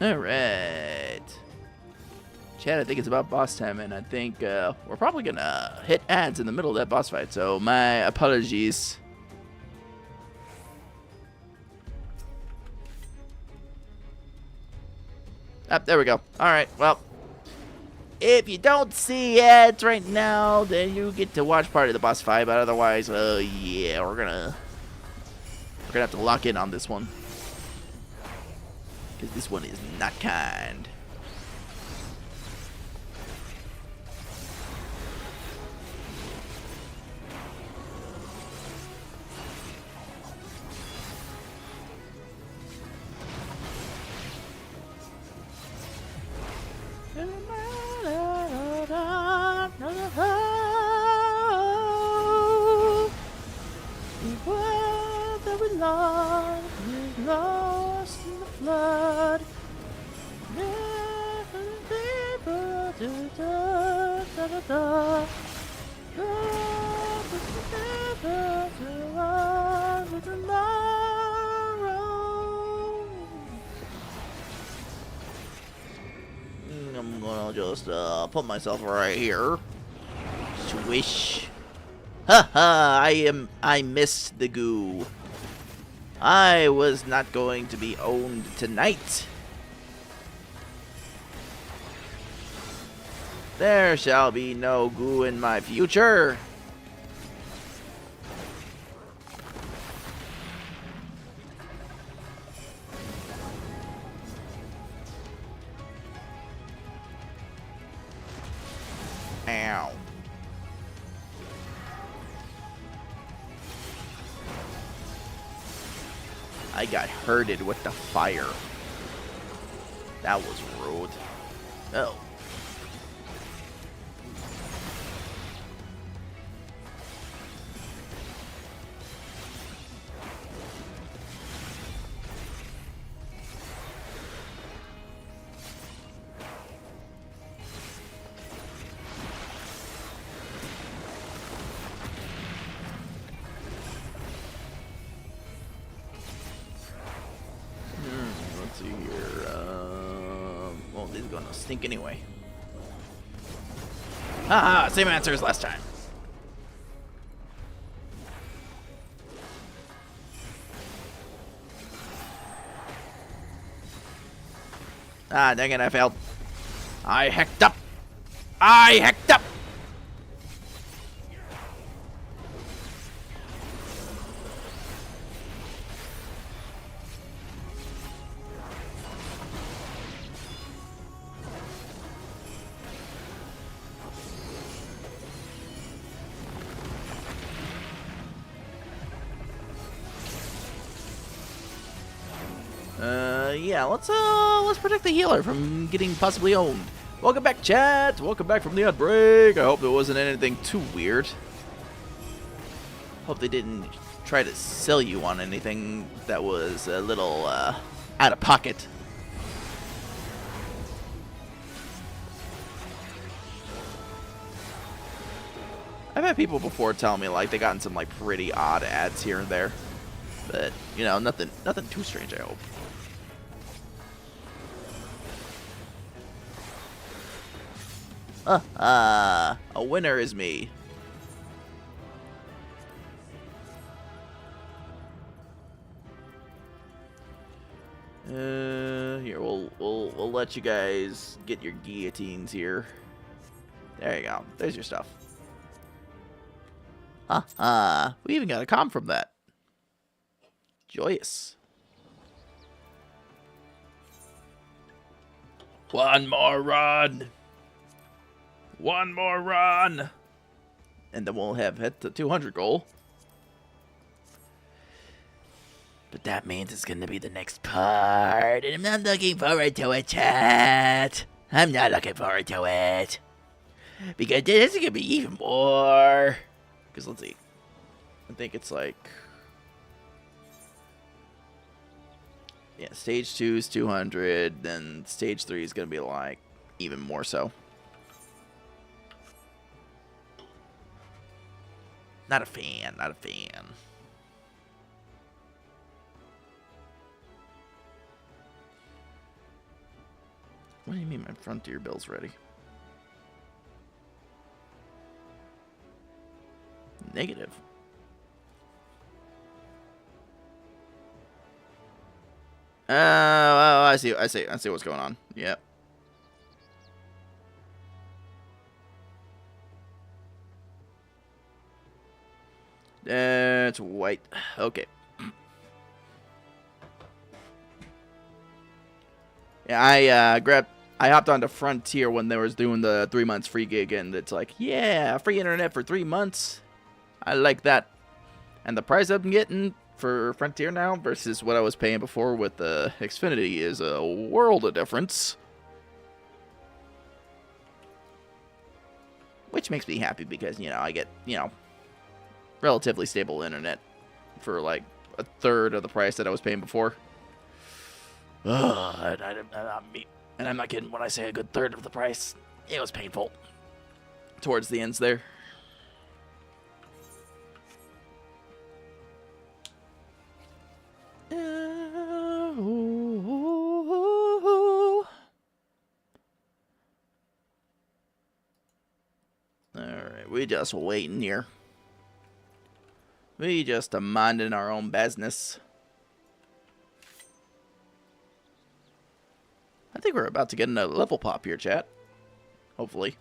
Alright. Chad, I think it's about boss time, and I think we're probably gonna hit ads in the middle of that boss fight, so my apologies. There we go. Alright, well, if you don't see ads right now, then you get to watch part of the boss fight, but otherwise, yeah, we're gonna have to lock in on this one. Because this one is not kind. I'm gonna just put myself right here. Swish. Haha, I missed the goo. I was not going to be owned tonight. There shall be no goo in my future. Ow. I got hurted with the fire. That was rude. Oh. Let's see here. Well, these are gonna stink anyway. Haha, same answer as last time. Ah, dang it, I failed. I hecked up. I hecked up. Yeah, let's protect the healer from getting possibly owned. Welcome back, chat. Welcome back from the outbreak. I hope there wasn't anything too weird. Hope they didn't try to sell you on anything that was a little out of pocket. I've had people before tell me like they gotten some like pretty odd ads here and there, but you know, nothing too strange, I hope. A winner is me. Here we'll let you guys get your guillotines here. There you go. There's your stuff. We even got a comm from that. Joyous. One more run. One more run. And then we'll have hit the 200 goal. But that means it's going to be the next part. And I'm not looking forward to it, chat. I'm not looking forward to it. Because this is going to be even more. Because let's see. I think it's like... yeah, stage 2 is 200. Then stage 3 is going to be like even more so. Not a fan, not a fan. What do you mean my frontier bill's ready? Negative. Oh, I see what's going on. Yep. It's white. Okay. Yeah, I hopped onto Frontier when they was doing the 3 months free gig, and it's like, yeah, free internet for 3 months. I like that. And the price I'm getting for Frontier now versus what I was paying before with the Xfinity is a world of difference. Which makes me happy because, you know, I get, you know, relatively stable internet for like a third of the price that I was paying before. And I'm not kidding when I say a good third of the price. It was painful. Towards the ends there. Alright, we just waiting here. We just minding our own business. I think we're about to get another level pop here, chat. Hopefully.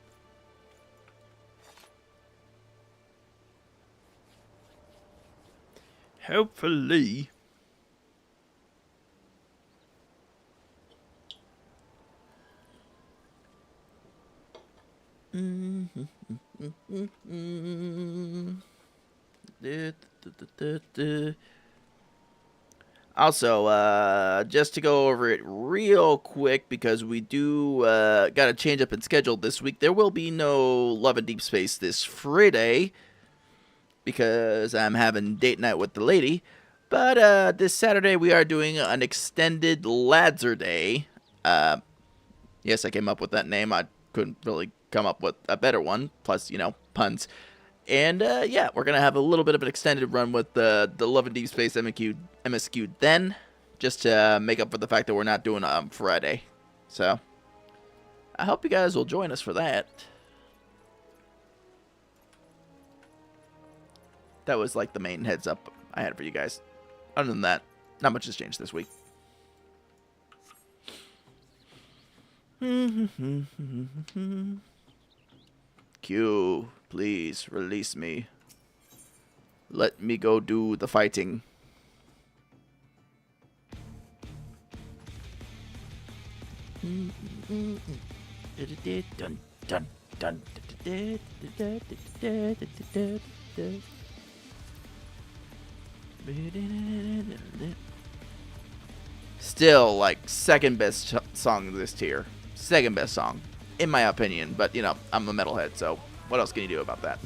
Hopefully. Also, just to go over it real quick, because we do got a change up in schedule this week. There will be no Love and Deep Space this Friday, because I'm having date night with the lady. But this Saturday we are doing an extended Ladzer Day. Yes, I came up with that name. I couldn't really come up with a better one. Plus, you know, puns. And yeah, we're gonna have a little bit of an extended run with the Love and Deep Space MSQ then, just to make up for the fact that we're not doing Friday. So I hope you guys will join us for that. That was like the main heads up I had for you guys. Other than that, not much has changed this week. Q, please release me. Let me go do the fighting. Dun, dun, dun, still, like, second best song of this tier. Second best song, in my opinion. But, you know, I'm a metalhead, so what else can you do about that?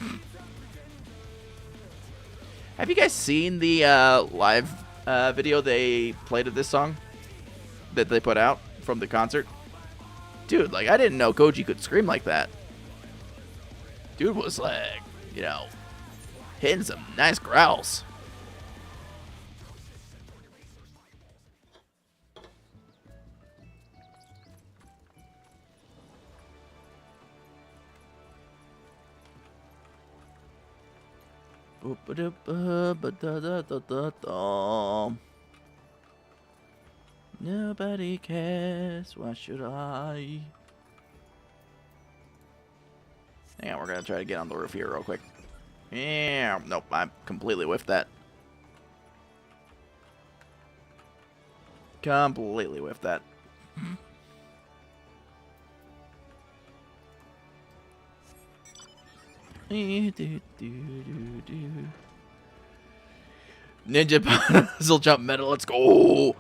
Have you guys seen the live video they played of this song that they put out from the concert? Dude, like, I didn't know Koji could scream like that. Dude was, like, you know, hitting some nice growls. Nobody cares, why should I? Hang on, we're gonna try to get on the roof here real quick. Yeah, nope, I completely whiffed that. Completely whiffed that. Ninja puzzle jump metal, let's go.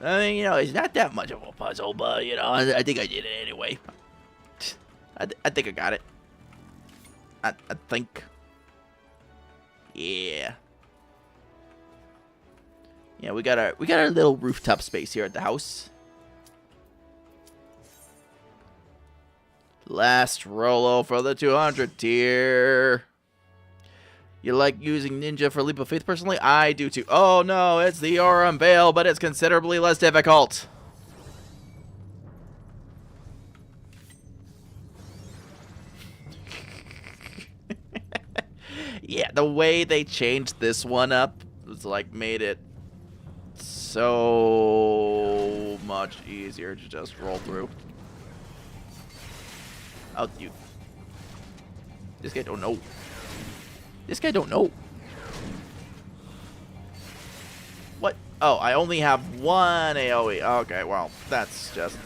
I mean, you know, it's not that much of a puzzle, but, you know, I think I did it anyway. I think I got it. I think. Yeah. Yeah, we got our little rooftop space here at the house. Last Rolo for the 200 tier. You like using Ninja for Leap of Faith personally? I do too. Oh no, it's the Aurum Veil, but it's considerably less difficult. Yeah, the way they changed this one up was like made it so much easier to just roll through. Oh, you. This guy don't know. This guy don't know. What? Oh, I only have one AoE. Okay, well, that's just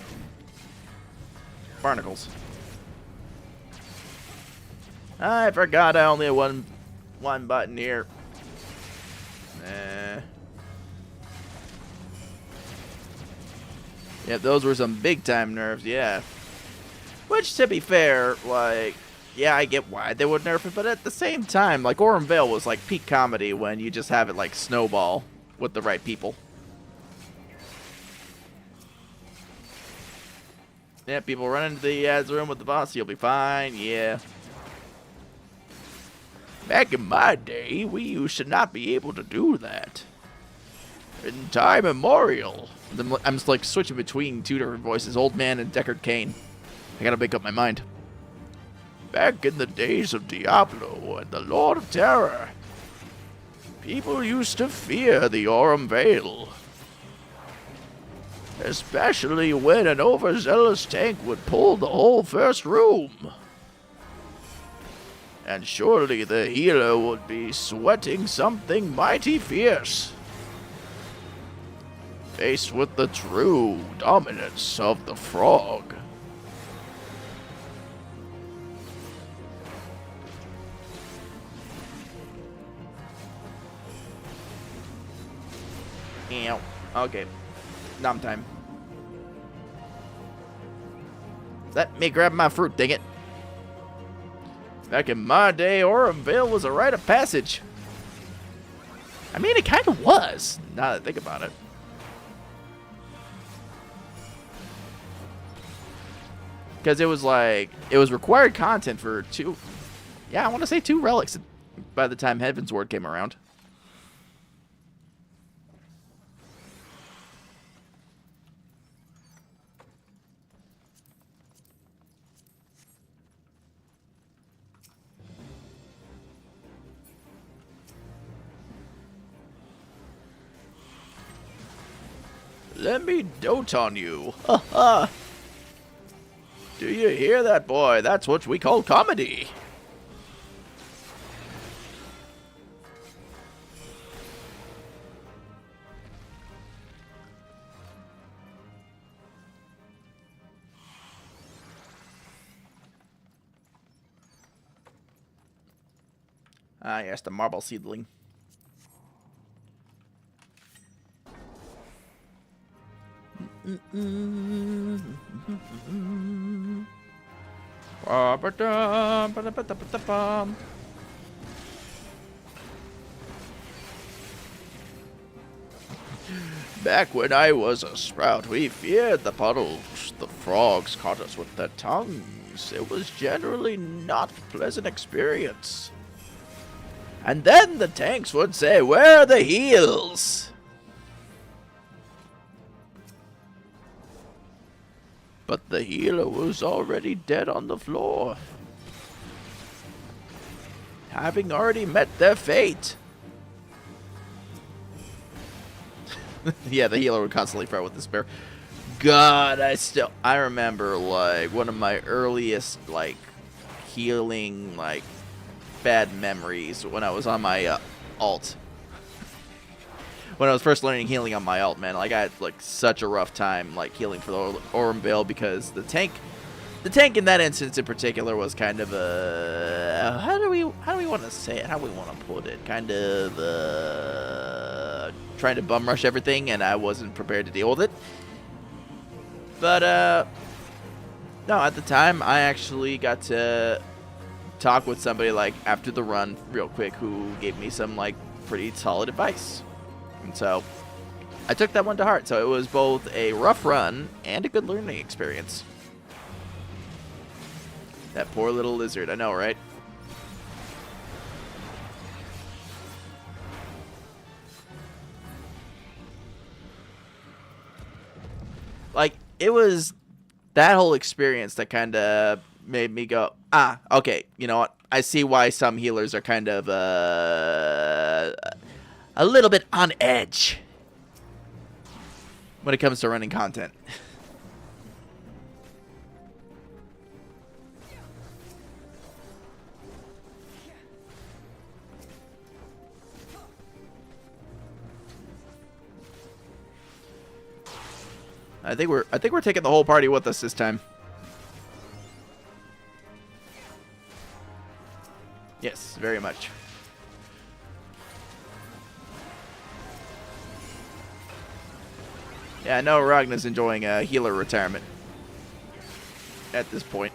barnacles. I forgot I only have one button here. Yeah, those were some big time nerfs, yeah. Which, to be fair, like, yeah, I get why they would nerf it, but at the same time, like, Aurum Veil was like peak comedy when you just have it like snowball with the right people. Yeah, people run into the ads room with the boss, you'll be fine, yeah. Back in my day, we used to not be able to do that. In time immemorial. I'm just like switching between two different voices, Old Man and Deckard Cain. I gotta make up my mind. Back in the days of Diablo and the Lord of Terror, people used to fear the Aurum Vale. Especially when an overzealous tank would pull the whole first room. And surely the healer would be sweating something mighty fierce. Faced with the true dominance of the frog. Ew. Okay. Nom time. Let me grab my fruit, dang it. Back in my day, Aurum Vale was a rite of passage. I mean, it kind of was, now that I think about it. Because it was like, it was required content for two, yeah, I want to say 2 relics by the time Heaven's Ward came around. Let me dote on you. Ha ha. Do you hear that, boy? That's what we call comedy. Ah, yes, the marble seedling. Back when I was a sprout, we feared the puddles. The frogs caught us with their tongues. It was generally not a pleasant experience. And then the tanks would say, "Where are the heals?" But the healer was already dead on the floor, having already met their fate. Yeah, the healer would constantly fret with despair. God, I remember, like, one of my earliest, like, healing, like, bad memories when I was on my alt. When I was first learning healing on my alt, man, like, I had, like, such a rough time, like, healing for the Aurum Vale, because the tank in that instance in particular was kind of a, how do we want to say it? How do we want to put it? Kind of trying to bum rush everything, and I wasn't prepared to deal with it. But no, at the time I actually got to talk with somebody, like, after the run real quick, who gave me some, like, pretty solid advice. And so I took that one to heart. So it was both a rough run and a good learning experience. That poor little lizard, I know, right? Like, it was that whole experience that kind of made me go, ah, okay, you know what? I see why some healers are kind of a little bit on edge when it comes to running content. I think we're taking the whole party with us this time. Yes, very much. Yeah, I know Ragna's enjoying a healer retirement at this point.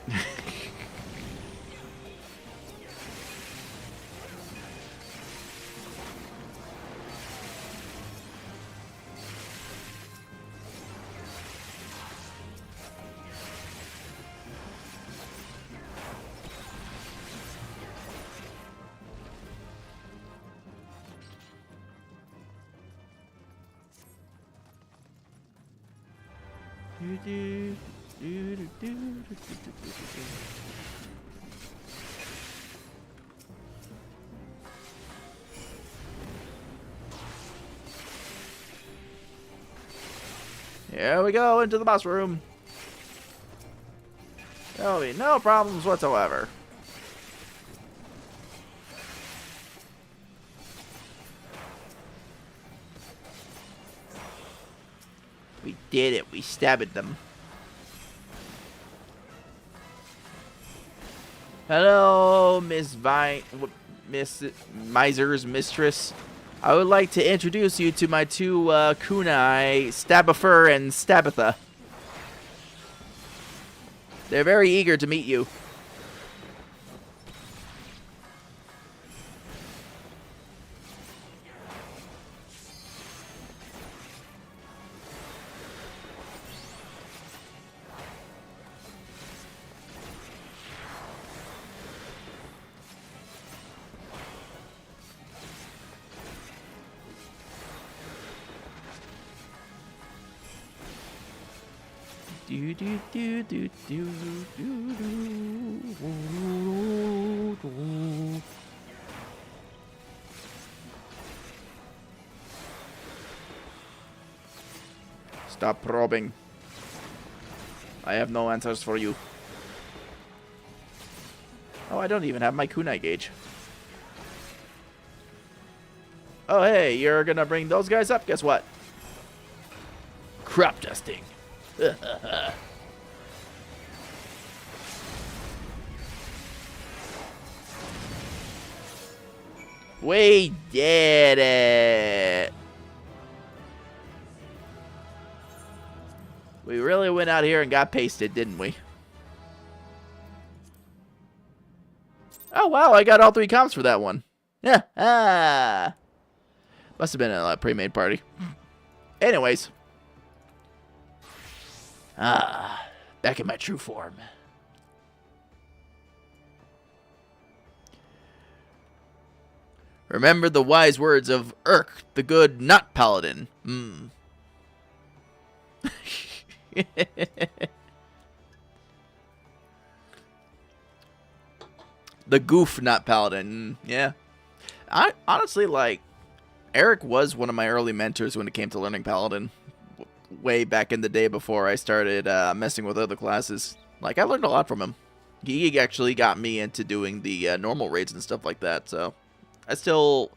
Here we go into the boss room. There'll be no problems whatsoever. We did it. We stabbed them. Hello, Miss Miser's mistress. I would like to introduce you to my two kunai, Stabifer and Stabitha. They're very eager to meet you. Do do do do do do do. Stop probing. I have no answers for you. Oh, I don't even have my kunai gauge. Oh, hey, you're gonna bring those guys up? Guess what? Crop dusting. We did it. We really went out here and got pasted, didn't we? Oh, wow, I got all 3 comps for that one. Yeah. Must have been a pre-made party. Anyways. Back in my true form. Remember the wise words of Urk, the good not paladin. The goof not paladin. Yeah. I honestly, like, Eric was one of my early mentors when it came to learning paladin. Way back in the day before I started messing with other classes. Like, I learned a lot from him. He actually got me into doing the normal raids and stuff like that, so I still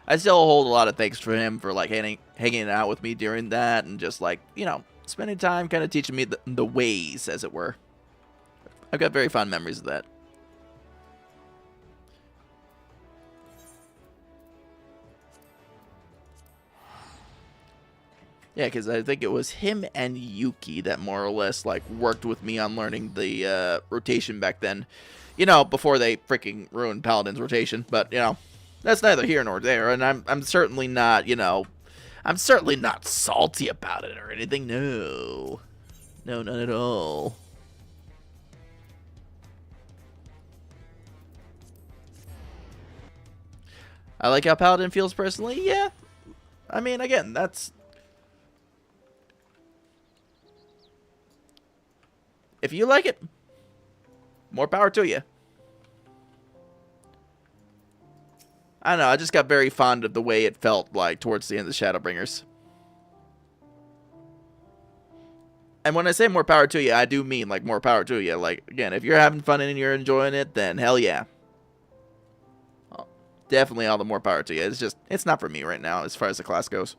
hold a lot of thanks for him for, like, hanging out with me during that and just, like, you know, spending time kind of teaching me the ways, as it were. I've got very fond memories of that. Yeah, because I think it was him and Yuki that more or less, like, worked with me on learning the rotation back then. You know, before they freaking ruined Paladin's rotation. But, you know, that's neither here nor there. And I'm certainly not, you know, I'm certainly not salty about it or anything. No. No, not at all. I like how Paladin feels personally. Yeah. I mean, again, that's... If you like it, more power to you. I don't know, I just got very fond of the way it felt like towards the end of Shadowbringers. And when I say more power to you, I do mean, like, more power to you. Like, again, if you're having fun and you're enjoying it, then hell yeah. Definitely all the more power to you. It's just, it's not for me right now as far as the class goes.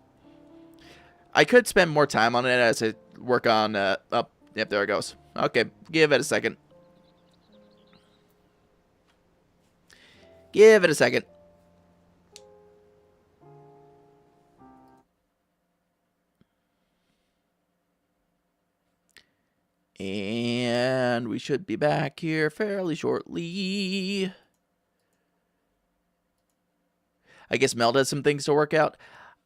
I could spend more time on it as I work on, yep, there it goes. Okay, give it a second. Give it a second. And we should be back here fairly shortly. I guess Mel has some things to work out.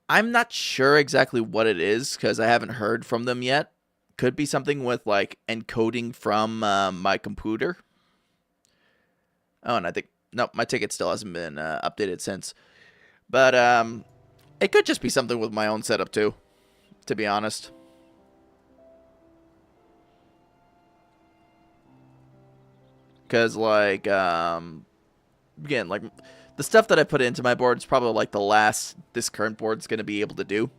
I'm not sure exactly what it is because I haven't heard from them yet. Could be something with, like, encoding from my computer. Oh, and I think... Nope, my ticket still hasn't been updated since. But it could just be something with my own setup, too. To be honest. Because, like, again, like, the stuff that I put into my board is probably, like, the last this current board's going to be able to do.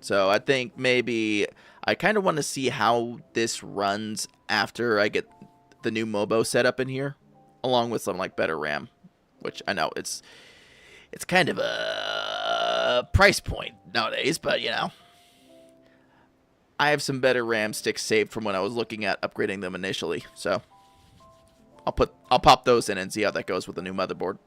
So I think maybe I kind of want to see how this runs after I get the new Mobo set up in here, along with some, like, better RAM, which I know it's kind of a price point nowadays, but, you know. I have some better RAM sticks saved from when I was looking at upgrading them initially, so I'll pop those in and see how that goes with the new motherboard.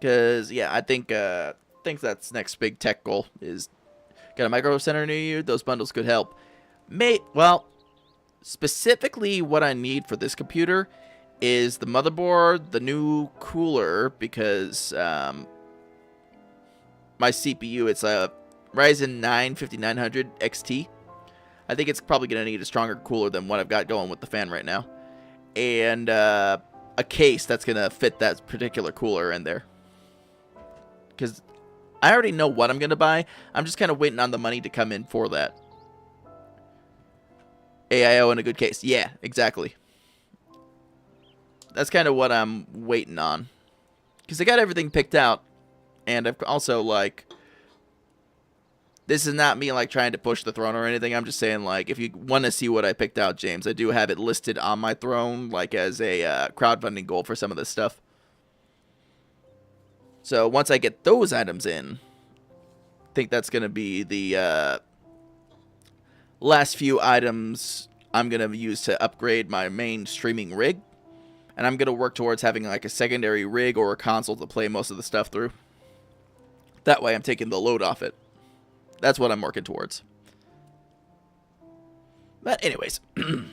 Cause yeah, I think that's next big tech goal is get a micro center near you. Those bundles could help. Well, specifically what I need for this computer is the motherboard, the new cooler, because my CPU, it's a Ryzen 9 5900 XT. I think it's probably going to need a stronger cooler than what I've got going with the fan right now. And a case that's going to fit that particular cooler in there. Because I already know what I'm going to buy. I'm just kind of waiting on the money to come in for that. AIO in a good case. Yeah, exactly. That's kind of what I'm waiting on. Because I got everything picked out. And I've also, like... This is not me, like, trying to push the throne or anything. I'm just saying, like, if you want to see what I picked out, James, I do have it listed on my throne, like, as a crowdfunding goal for some of this stuff. So, once I get those items in, I think that's going to be the last few items I'm going to use to upgrade my main streaming rig. And I'm going to work towards having, like, a secondary rig or a console to play most of the stuff through. That way I'm taking the load off it. That's what I'm working towards. But anyways, am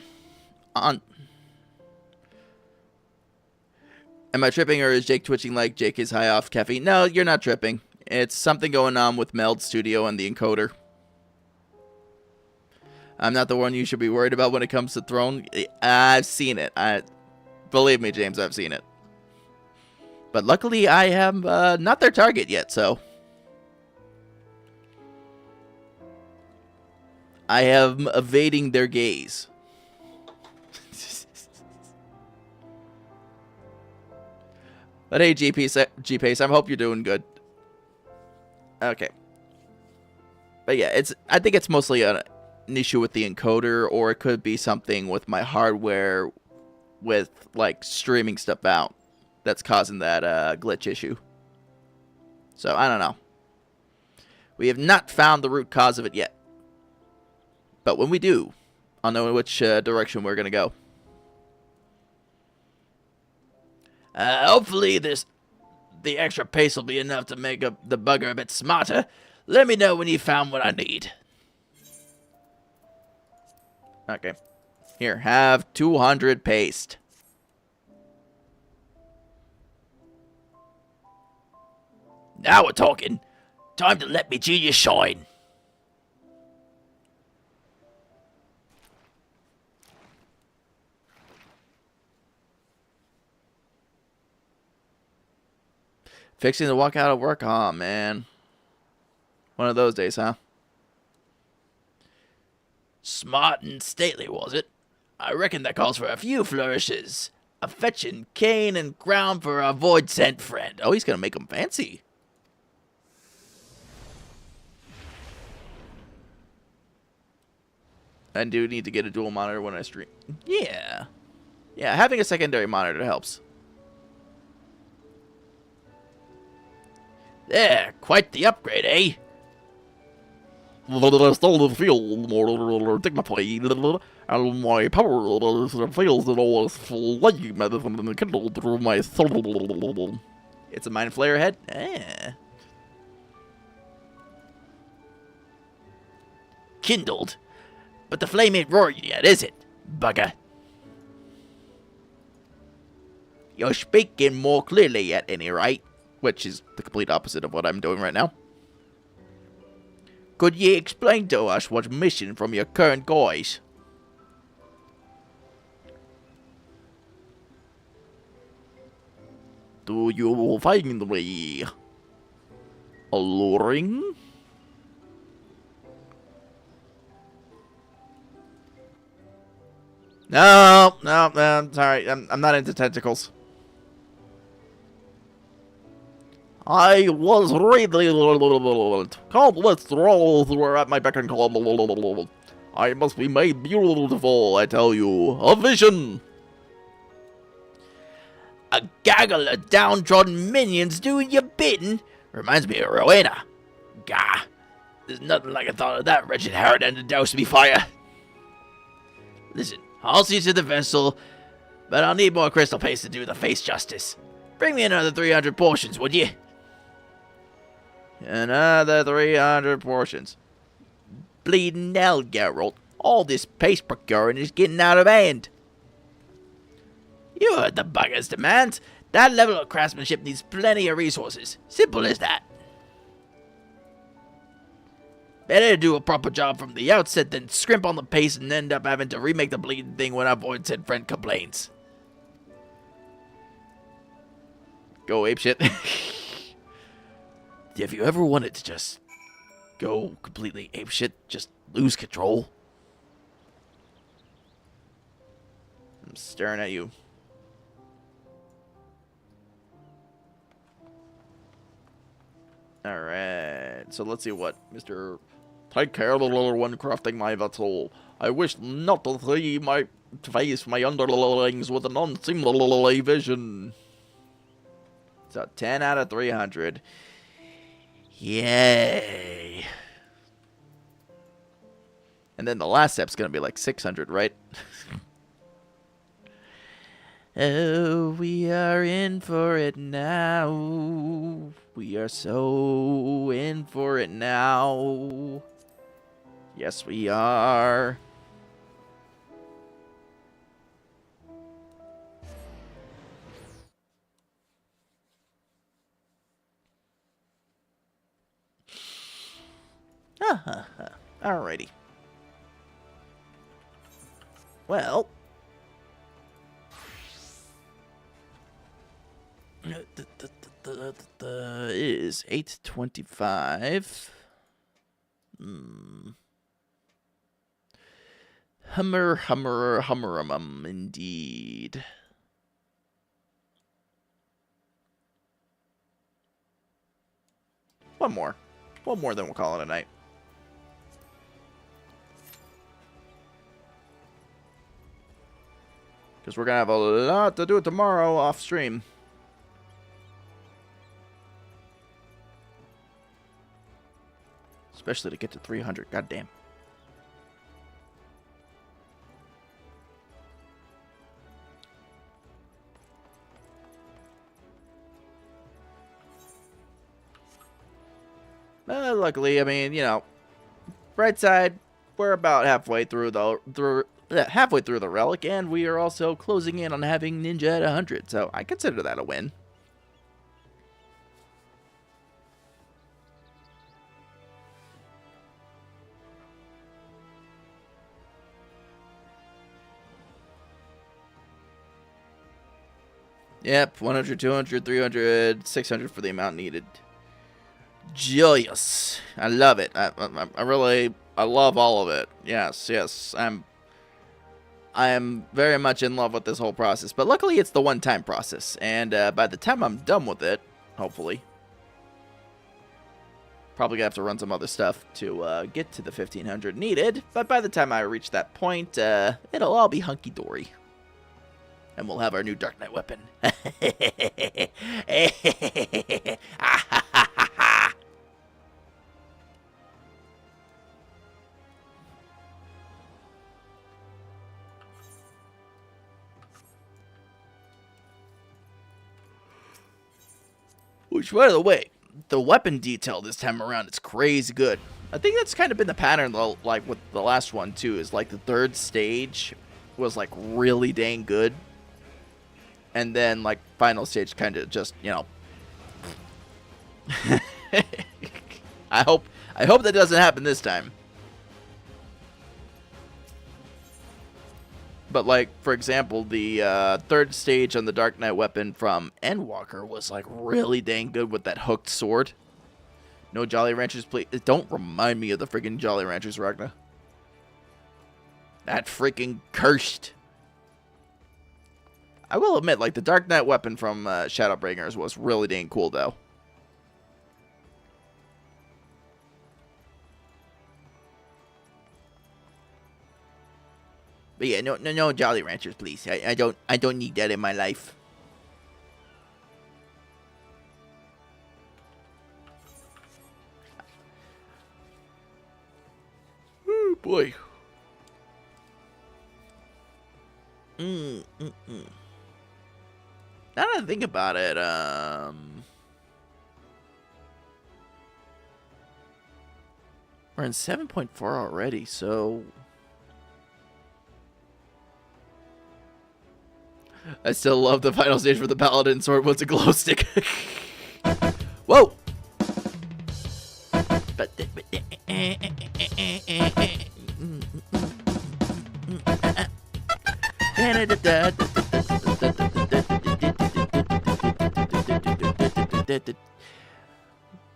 I tripping or is Jake twitching like Jake is high off caffeine? No, you're not tripping. It's something going on with Meld Studio and the encoder. I'm not the one you should be worried about when it comes to Throne. I've seen it. Believe me, James, I've seen it. But luckily, I am not their target yet, so... I am evading their gaze. But hey, G-Pace, I hope you're doing good. Okay. But yeah, I think it's mostly an issue with the encoder, or it could be something with my hardware with, like, streaming stuff out that's causing that glitch issue. So, I don't know. We have not found the root cause of it yet. But when we do, I'll know which direction we're going to go. Hopefully the extra pace will be enough to make the bugger a bit smarter. Let me know when you found what I need. Okay. Here, have 200 paste. Now we're talking. Time to let me genius shine. Fixing to walk out of work? Aw, man. One of those days, huh? Smart and stately, was it? I reckon that calls for a few flourishes. A fetching cane and ground for a void-sent friend. Oh, he's gonna make him fancy. I do need to get a dual monitor when I stream. Yeah. Yeah, having a secondary monitor helps. There, quite the upgrade, eh? Stole the field, dignified, and my power feels it all flame and kindled through my soul. It's a mind flare head? Eh. Kindled? But the flame ain't roared yet, is it, bugger? You're speaking more clearly at any rate. Which is the complete opposite of what I'm doing right now. Could ye explain to us what's missing from your current guys? Do you find me alluring? No, sorry. I'm not into tentacles. I was really countless roles were at my beck and call. I must be made beautiful, I tell you. A vision! A gaggle of downtrodden minions doing your bidding reminds me of Rowena. Gah, there's nothing like a thought of that wretched harridan to douse me fire. Listen, I'll see to the vessel, but I'll need more crystal paste to do the face justice. Bring me another 300 portions, would you? Another 300 portions. Bleeding hell, Geralt. All this paste procuring is getting out of hand. You heard the bugger's demands. That level of craftsmanship needs plenty of resources. Simple as that. Better do a proper job from the outset than scrimp on the paste and end up having to remake the bleeding thing when our void said friend complains. Go apeshit. Have you ever wanted to just go completely apeshit? Just lose control? I'm staring at you. Alright, so let's see what Mr. Take care of the little one crafting my vessel. I wish not to see my face my underlings with an unseemly vision. So 10 out of 300. Yay. And then the last step's gonna be like 600, right? Oh, we are in for it now. We are so in for it now. Yes, we are. Alrighty. Well. Is 8:25. Hummer, indeed. One more, then we'll call it a night. Because we're gonna have a lot to do tomorrow off stream. Especially to get to 300, goddamn. Luckily, I mean, you know, bright side, we're about halfway through the relic, and we are also closing in on having Ninja at 100, so I consider that a win. Yep, 100, 200, 300, 600 for the amount needed. Joyous. I love it. I love all of it. Yes. I am very much in love with this whole process. But luckily, it's the one-time process. And by the time I'm done with it, hopefully, probably gonna have to run some other stuff to get to the 1500 needed. But by the time I reach that point, it'll all be hunky-dory. And we'll have our new Dark Knight weapon. Which, by the way, the weapon detail this time around is crazy good. I think that's kind of been the pattern, like with the last one too. Is like the third stage was like really dang good. And then, like, final stage kind of just, you know. I hope that doesn't happen this time. But, like, for example, the third stage on the Dark Knight weapon from Endwalker was, like, really dang good with that hooked sword. No Jolly Ranchers, please. Don't remind me of the freaking Jolly Ranchers, Ragnar. That freaking cursed I will admit, like, the Dark Knight weapon from Shadowbringers was really dang cool, though. But yeah, no Jolly Ranchers, please. I don't need that in my life. Oh boy. Now that I think about it, we're in 7.4 already, so I still love the final stage for the Paladin Sword. What's a glow stick? Whoa!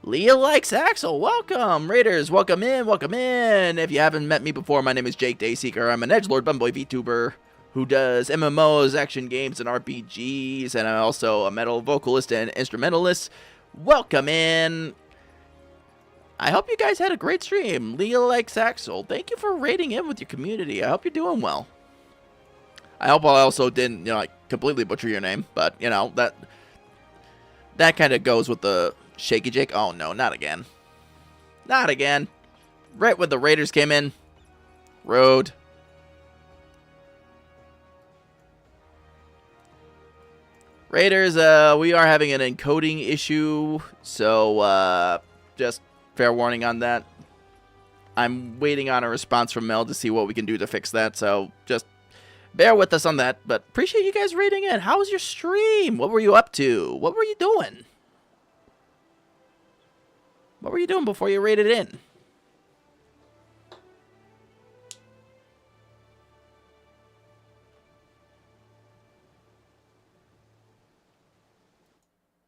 Leah likes Axel. Welcome, Raiders. Welcome in. Welcome in. If you haven't met me before, my name is Jake Dayseeker. I'm an edgelord bumboy VTuber who does MMOs, action games, and RPGs, and I'm also a metal vocalist and instrumentalist. Welcome in. I hope you guys had a great stream. Leah likes Axel. Thank you for raiding in with your community. I hope you're doing well. I hope I also didn't, like, completely butcher your name, but, that kind of goes with the Shaky Jake. Oh, no, not again. Not again. Right when the Raiders came in. Road. Raiders, we are having an encoding issue, so, just fair warning on that. I'm waiting on a response from Mel to see what we can do to fix that, so just bear with us on that, but appreciate you guys rating in. How was your stream? What were you up to? What were you doing? What were you doing before you rated in?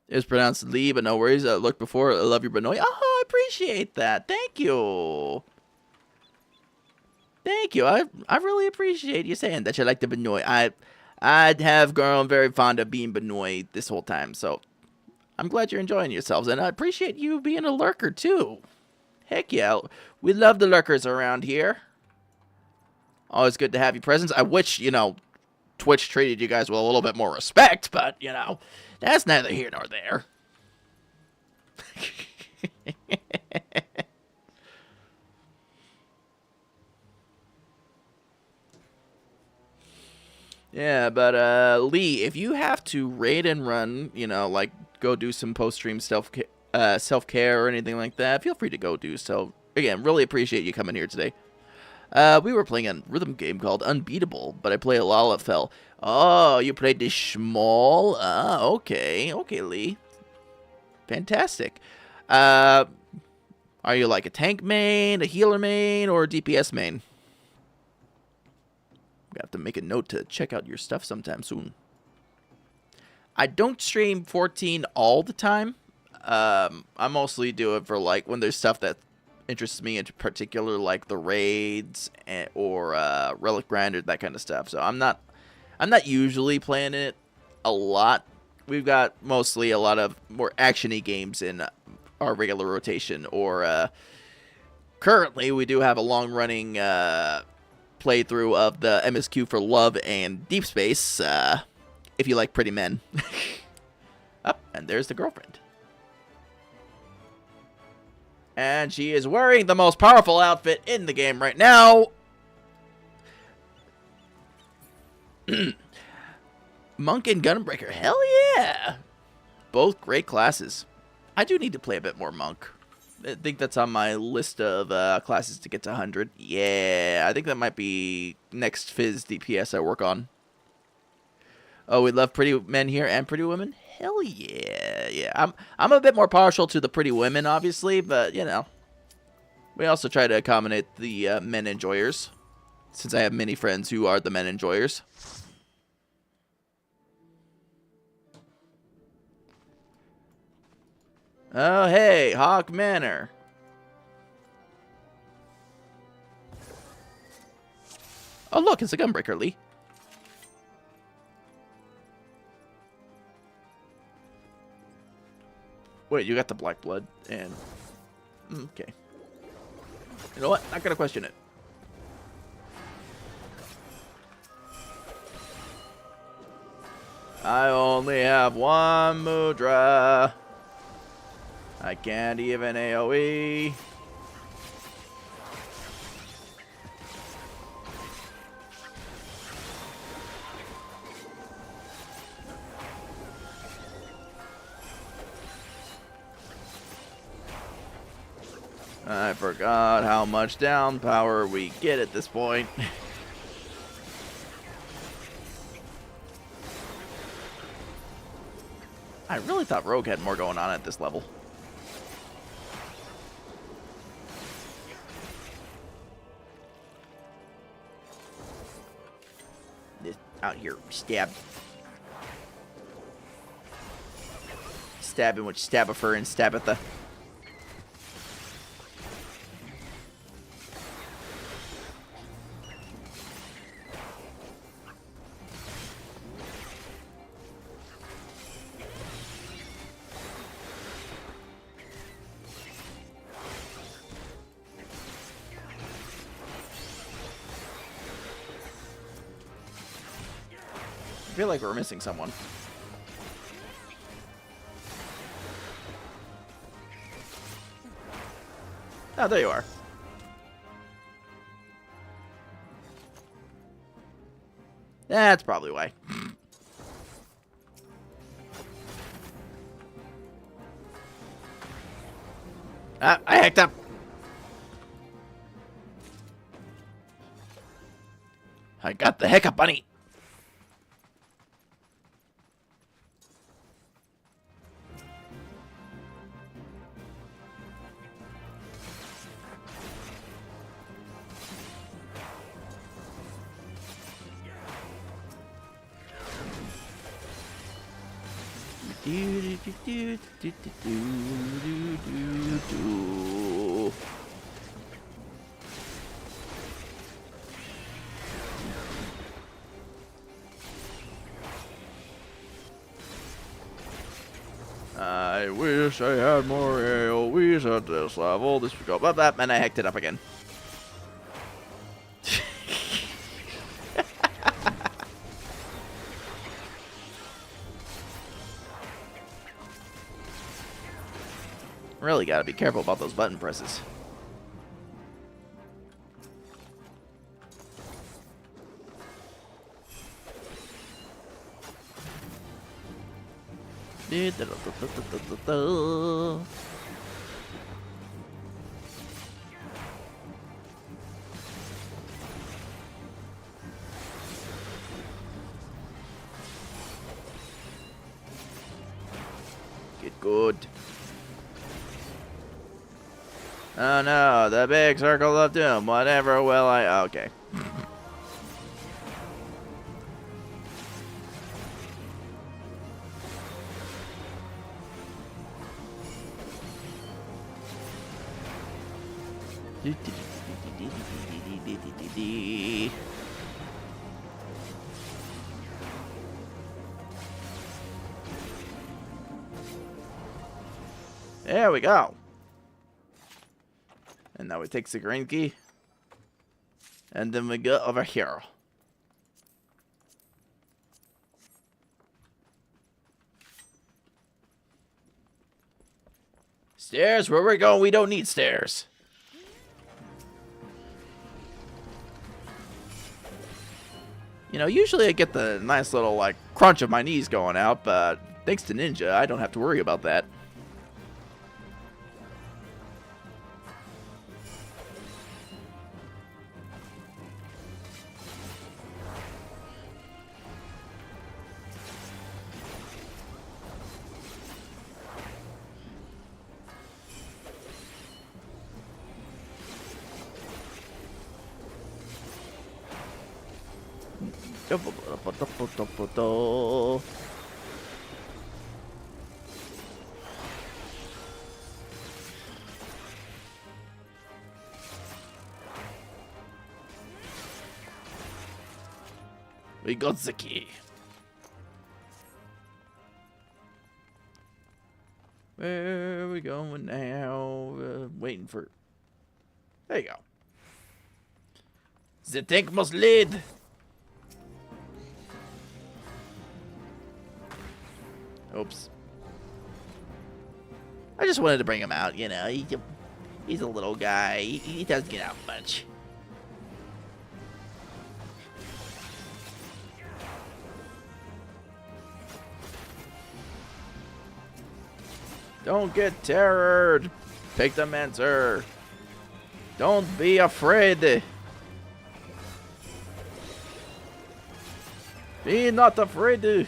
It was pronounced Lee, but no worries. I looked before. I love your Benoit. Oh, I appreciate that. Thank you. Thank you. I really appreciate you saying that you like the Benoit. I have grown very fond of being Benoit this whole time, so I'm glad you're enjoying yourselves, and I appreciate you being a lurker too. Heck yeah, we love the lurkers around here. Always good to have you present. I wish, Twitch treated you guys with a little bit more respect, but, that's neither here nor there. Yeah, but, Lee, if you have to raid and run, like, go do some post-stream self-care or anything like that, feel free to go do so. Again, really appreciate you coming here today. We were playing a rhythm game called Unbeatable, but I play a Lalafell. Oh, you played the Schmall? Okay. Okay, Lee. Fantastic. Are you like a tank main, a healer main, or a DPS main? We have to make a note to check out your stuff sometime soon. I don't stream 14 all the time. I mostly do it for, like, when there's stuff that interests me in particular, like the raids or relic grinder, that kind of stuff. So I'm not usually playing it a lot. We've got mostly a lot of more action-y games in our regular rotation, or currently we do have a long-running playthrough of the MSQ for Love and Deep Space, if you like pretty men. Oh, and there's the girlfriend. And she is wearing the most powerful outfit in the game right now. Monk and Gunbreaker. Hell yeah. Both great classes. I do need to play a bit more Monk. I think that's on my list of classes to get to 100. Yeah, I think that might be next Fizz DPS I work on. Oh, we love pretty men here and pretty women? Hell yeah. Yeah, I'm a bit more partial to the pretty women, obviously, but, we also try to accommodate the men enjoyers, since I have many friends who are the men enjoyers. Oh, hey, Hawk Manor. Oh, look, it's a Gunbreaker, Lee. Wait, you got the black blood and okay. You know what? Not gonna question it. I only have one mudra. I can't even AoE. I forgot how much down power we get at this point. I really thought Rogue had more going on at this level. This out here, stab. Stabbing with Stabifer and Stabatha. I feel like we're missing someone. Oh, there you are. That's probably why. I hacked up. I got the heck up, bunny. I wish I had more AoEs at this level. This would go blah blah, and I hacked it up again. Really gotta be careful about those button presses. Get good. Oh no, the big circle of doom. Whatever will I... Okay. There we go. And now we take the green key. And then we go over here. Stairs? Where we're going, we don't need stairs. You know, usually I get the nice little, like, crunch of my knees going out, but thanks to Ninja, I don't have to worry about that. We got the key. Where are we going now? Waiting for... There you go. The tank must lead. Oops. I just wanted to bring him out, you know. He's a little guy. He doesn't get out much. Don't get terrored. Pick the answer. Don't be afraid. Be not afraid.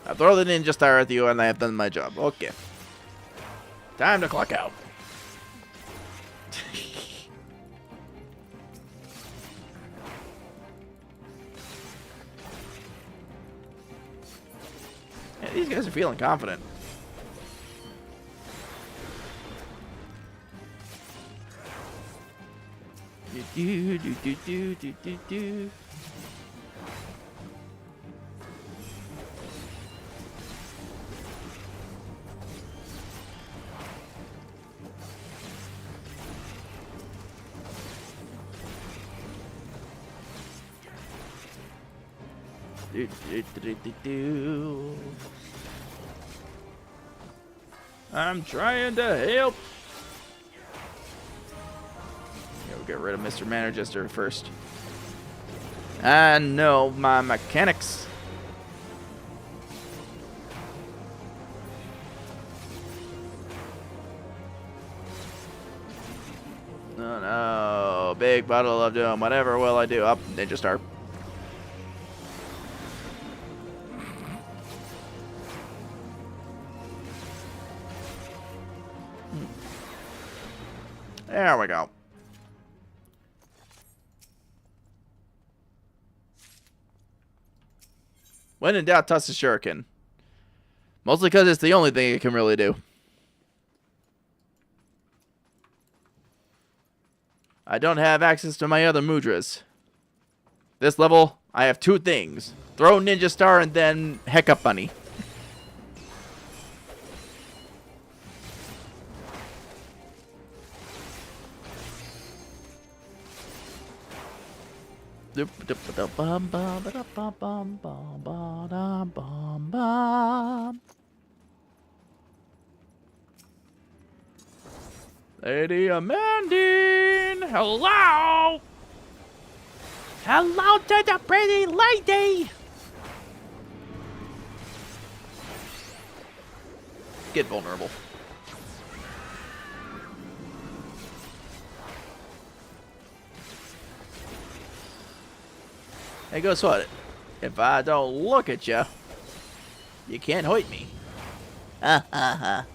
I throw the ninja star at you and I have done my job. Okay. Time to clock out. Yeah, these guys are feeling confident. Do, do, do, do, do, do, do. Do, do, do, do, do. I'm trying to help. Yeah, we'll get rid of Mr. Manager first. I know my mechanics. No, no. Big bottle of doom. Whatever will I do? Up, Ninja Star. There we go. When in doubt, toss the shuriken. Mostly because it's the only thing it can really do. I don't have access to my other mudras. This level, I have two things. Throw Ninja Star and then Heck Up Bunny. Lady Amandine, hello! Hello to the pretty lady! Get vulnerable. Hey, guess what? If I don't look at you, you can't hurt me. Ha ha ha.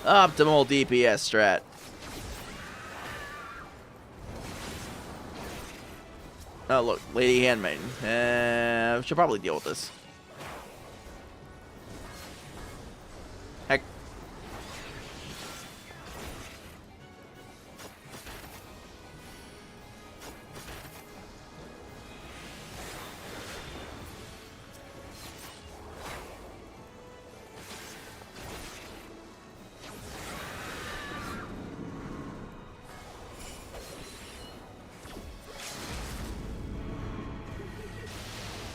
Optimal DPS strat. Oh, look. Lady Handmaiden. Should probably deal with this. Heck.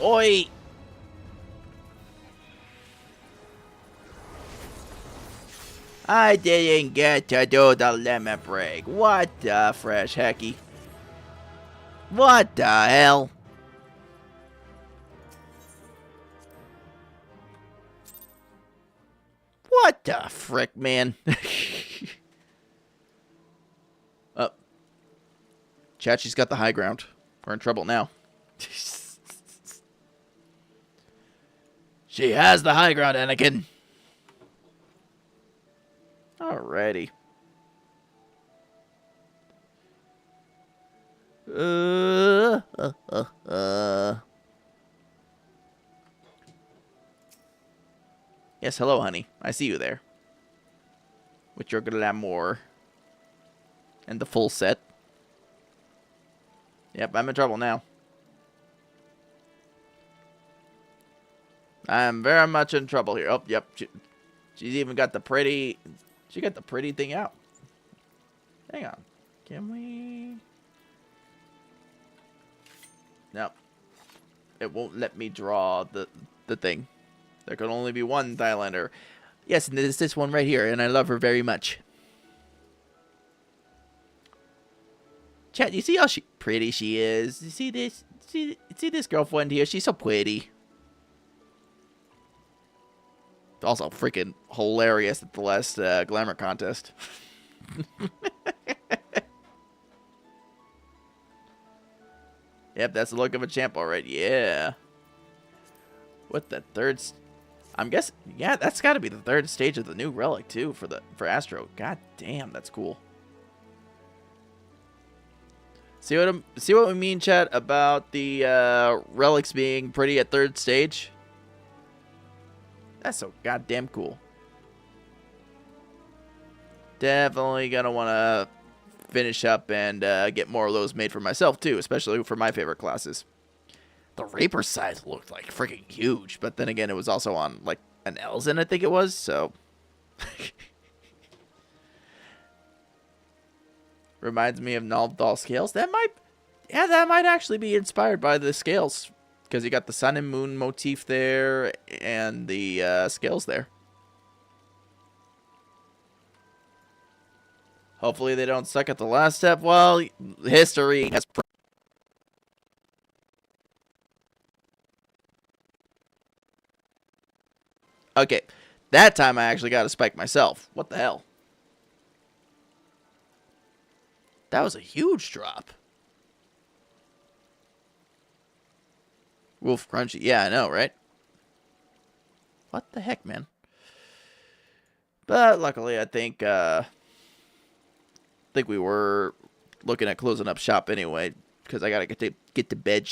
Oi! I didn't get to do the lemon break. What the fresh hecky? What the hell? What the frick, man? Oh. Chachi's got the high ground. We're in trouble now. She has the high ground, Anakin. Alrighty. Uh, uh, uh, uh. Yes, hello, honey. I see you there. With your glamour. And the full set. Yep, I'm in trouble now. I'm very much in trouble here. Oh, yep. She's even got the pretty... She got the pretty thing out. Hang on. Can we... No. It won't let me draw the thing. There can only be one Thailander. Yes, and it's this one right here, and I love her very much. Chat, you see how pretty she is? You see this? See this girlfriend here? She's so pretty. Also freaking hilarious at the last glamour contest. Yep, that's the look of a champ, all right. Yeah. What the third? I'm guessing. Yeah, that's got to be the third stage of the new relic too for Astro. God damn, that's cool. See what we mean, chat, about the relics being pretty at third stage? That's so goddamn cool. Definitely gonna want to finish up and get more of those made for myself too, especially for my favorite classes. The Raper size looked like freaking huge, but then again, it was also on like an Elzen, I think it was, so. Reminds me of Naldal scales. That might actually be inspired by the scales, because you got the sun and moon motif there and the scales there. Hopefully they don't suck at the last step. Well, history has. Okay, that time I actually got a spike myself. What the hell? That was a huge drop. Wolf Crunchy. Yeah, I know, right? What the heck, man? But luckily, I think we were looking at closing up shop anyway, because I gotta get to bed.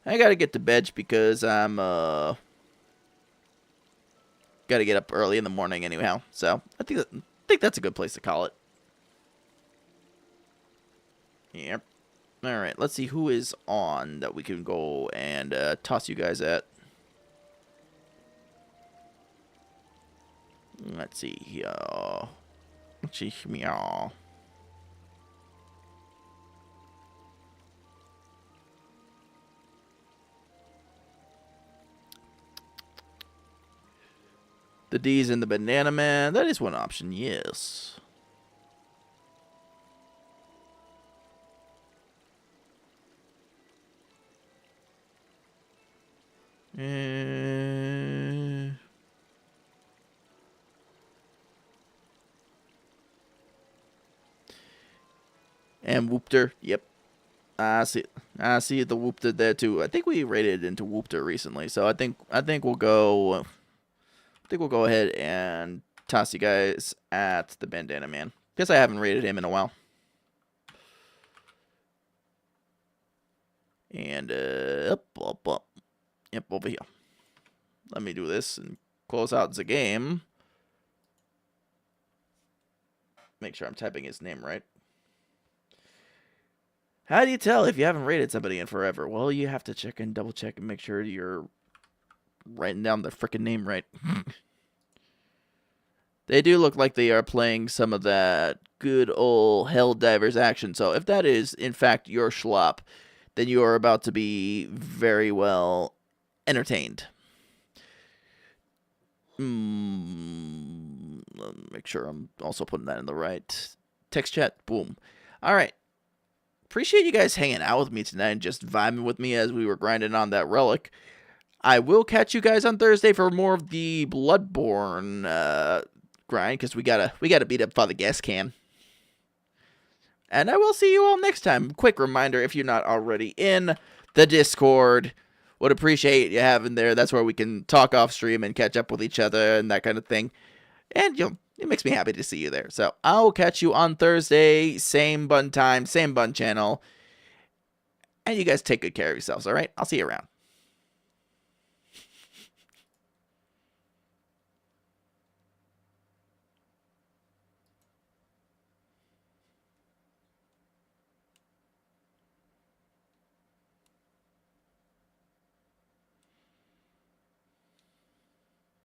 I gotta get to bed because I'm gotta get up early in the morning anyhow. So I think that's a good place to call it. Yep. All right. Let's see who is on that we can go and toss you guys at. Let's see here. Let's see here. The D's in the Banana Man. That is one option, yes. And Whoopter, yep. I see the Whoopter there too. I think we rated into Whoopter recently, so I think we'll go. I think we'll go ahead and toss you guys at the Bandana Man. Guess I haven't rated him in a while. And up. Yep, over here. Let me do this and close out the game. Make sure I'm typing his name right. How do you tell if you haven't rated somebody in forever? Well, you have to check and double check and make sure you're writing down the frickin' name right. They do look like they are playing some of that good old Helldivers action. So if that is, in fact, your schlop, then you are about to be very well entertained. Let me make sure I'm also putting that in the right text chat. Boom. All right. Appreciate you guys hanging out with me tonight and just vibing with me as we were grinding on that relic. I will catch you guys on Thursday for more of the Bloodborne grind, because we gotta beat up Father Gascan. And I will see you all next time. Quick reminder, if you're not already in the Discord, would appreciate you having there. That's where we can talk off stream and catch up with each other and that kind of thing. And it makes me happy to see you there. So I will catch you on Thursday, same bun time, same bun channel. And you guys take good care of yourselves, all right? I'll see you around.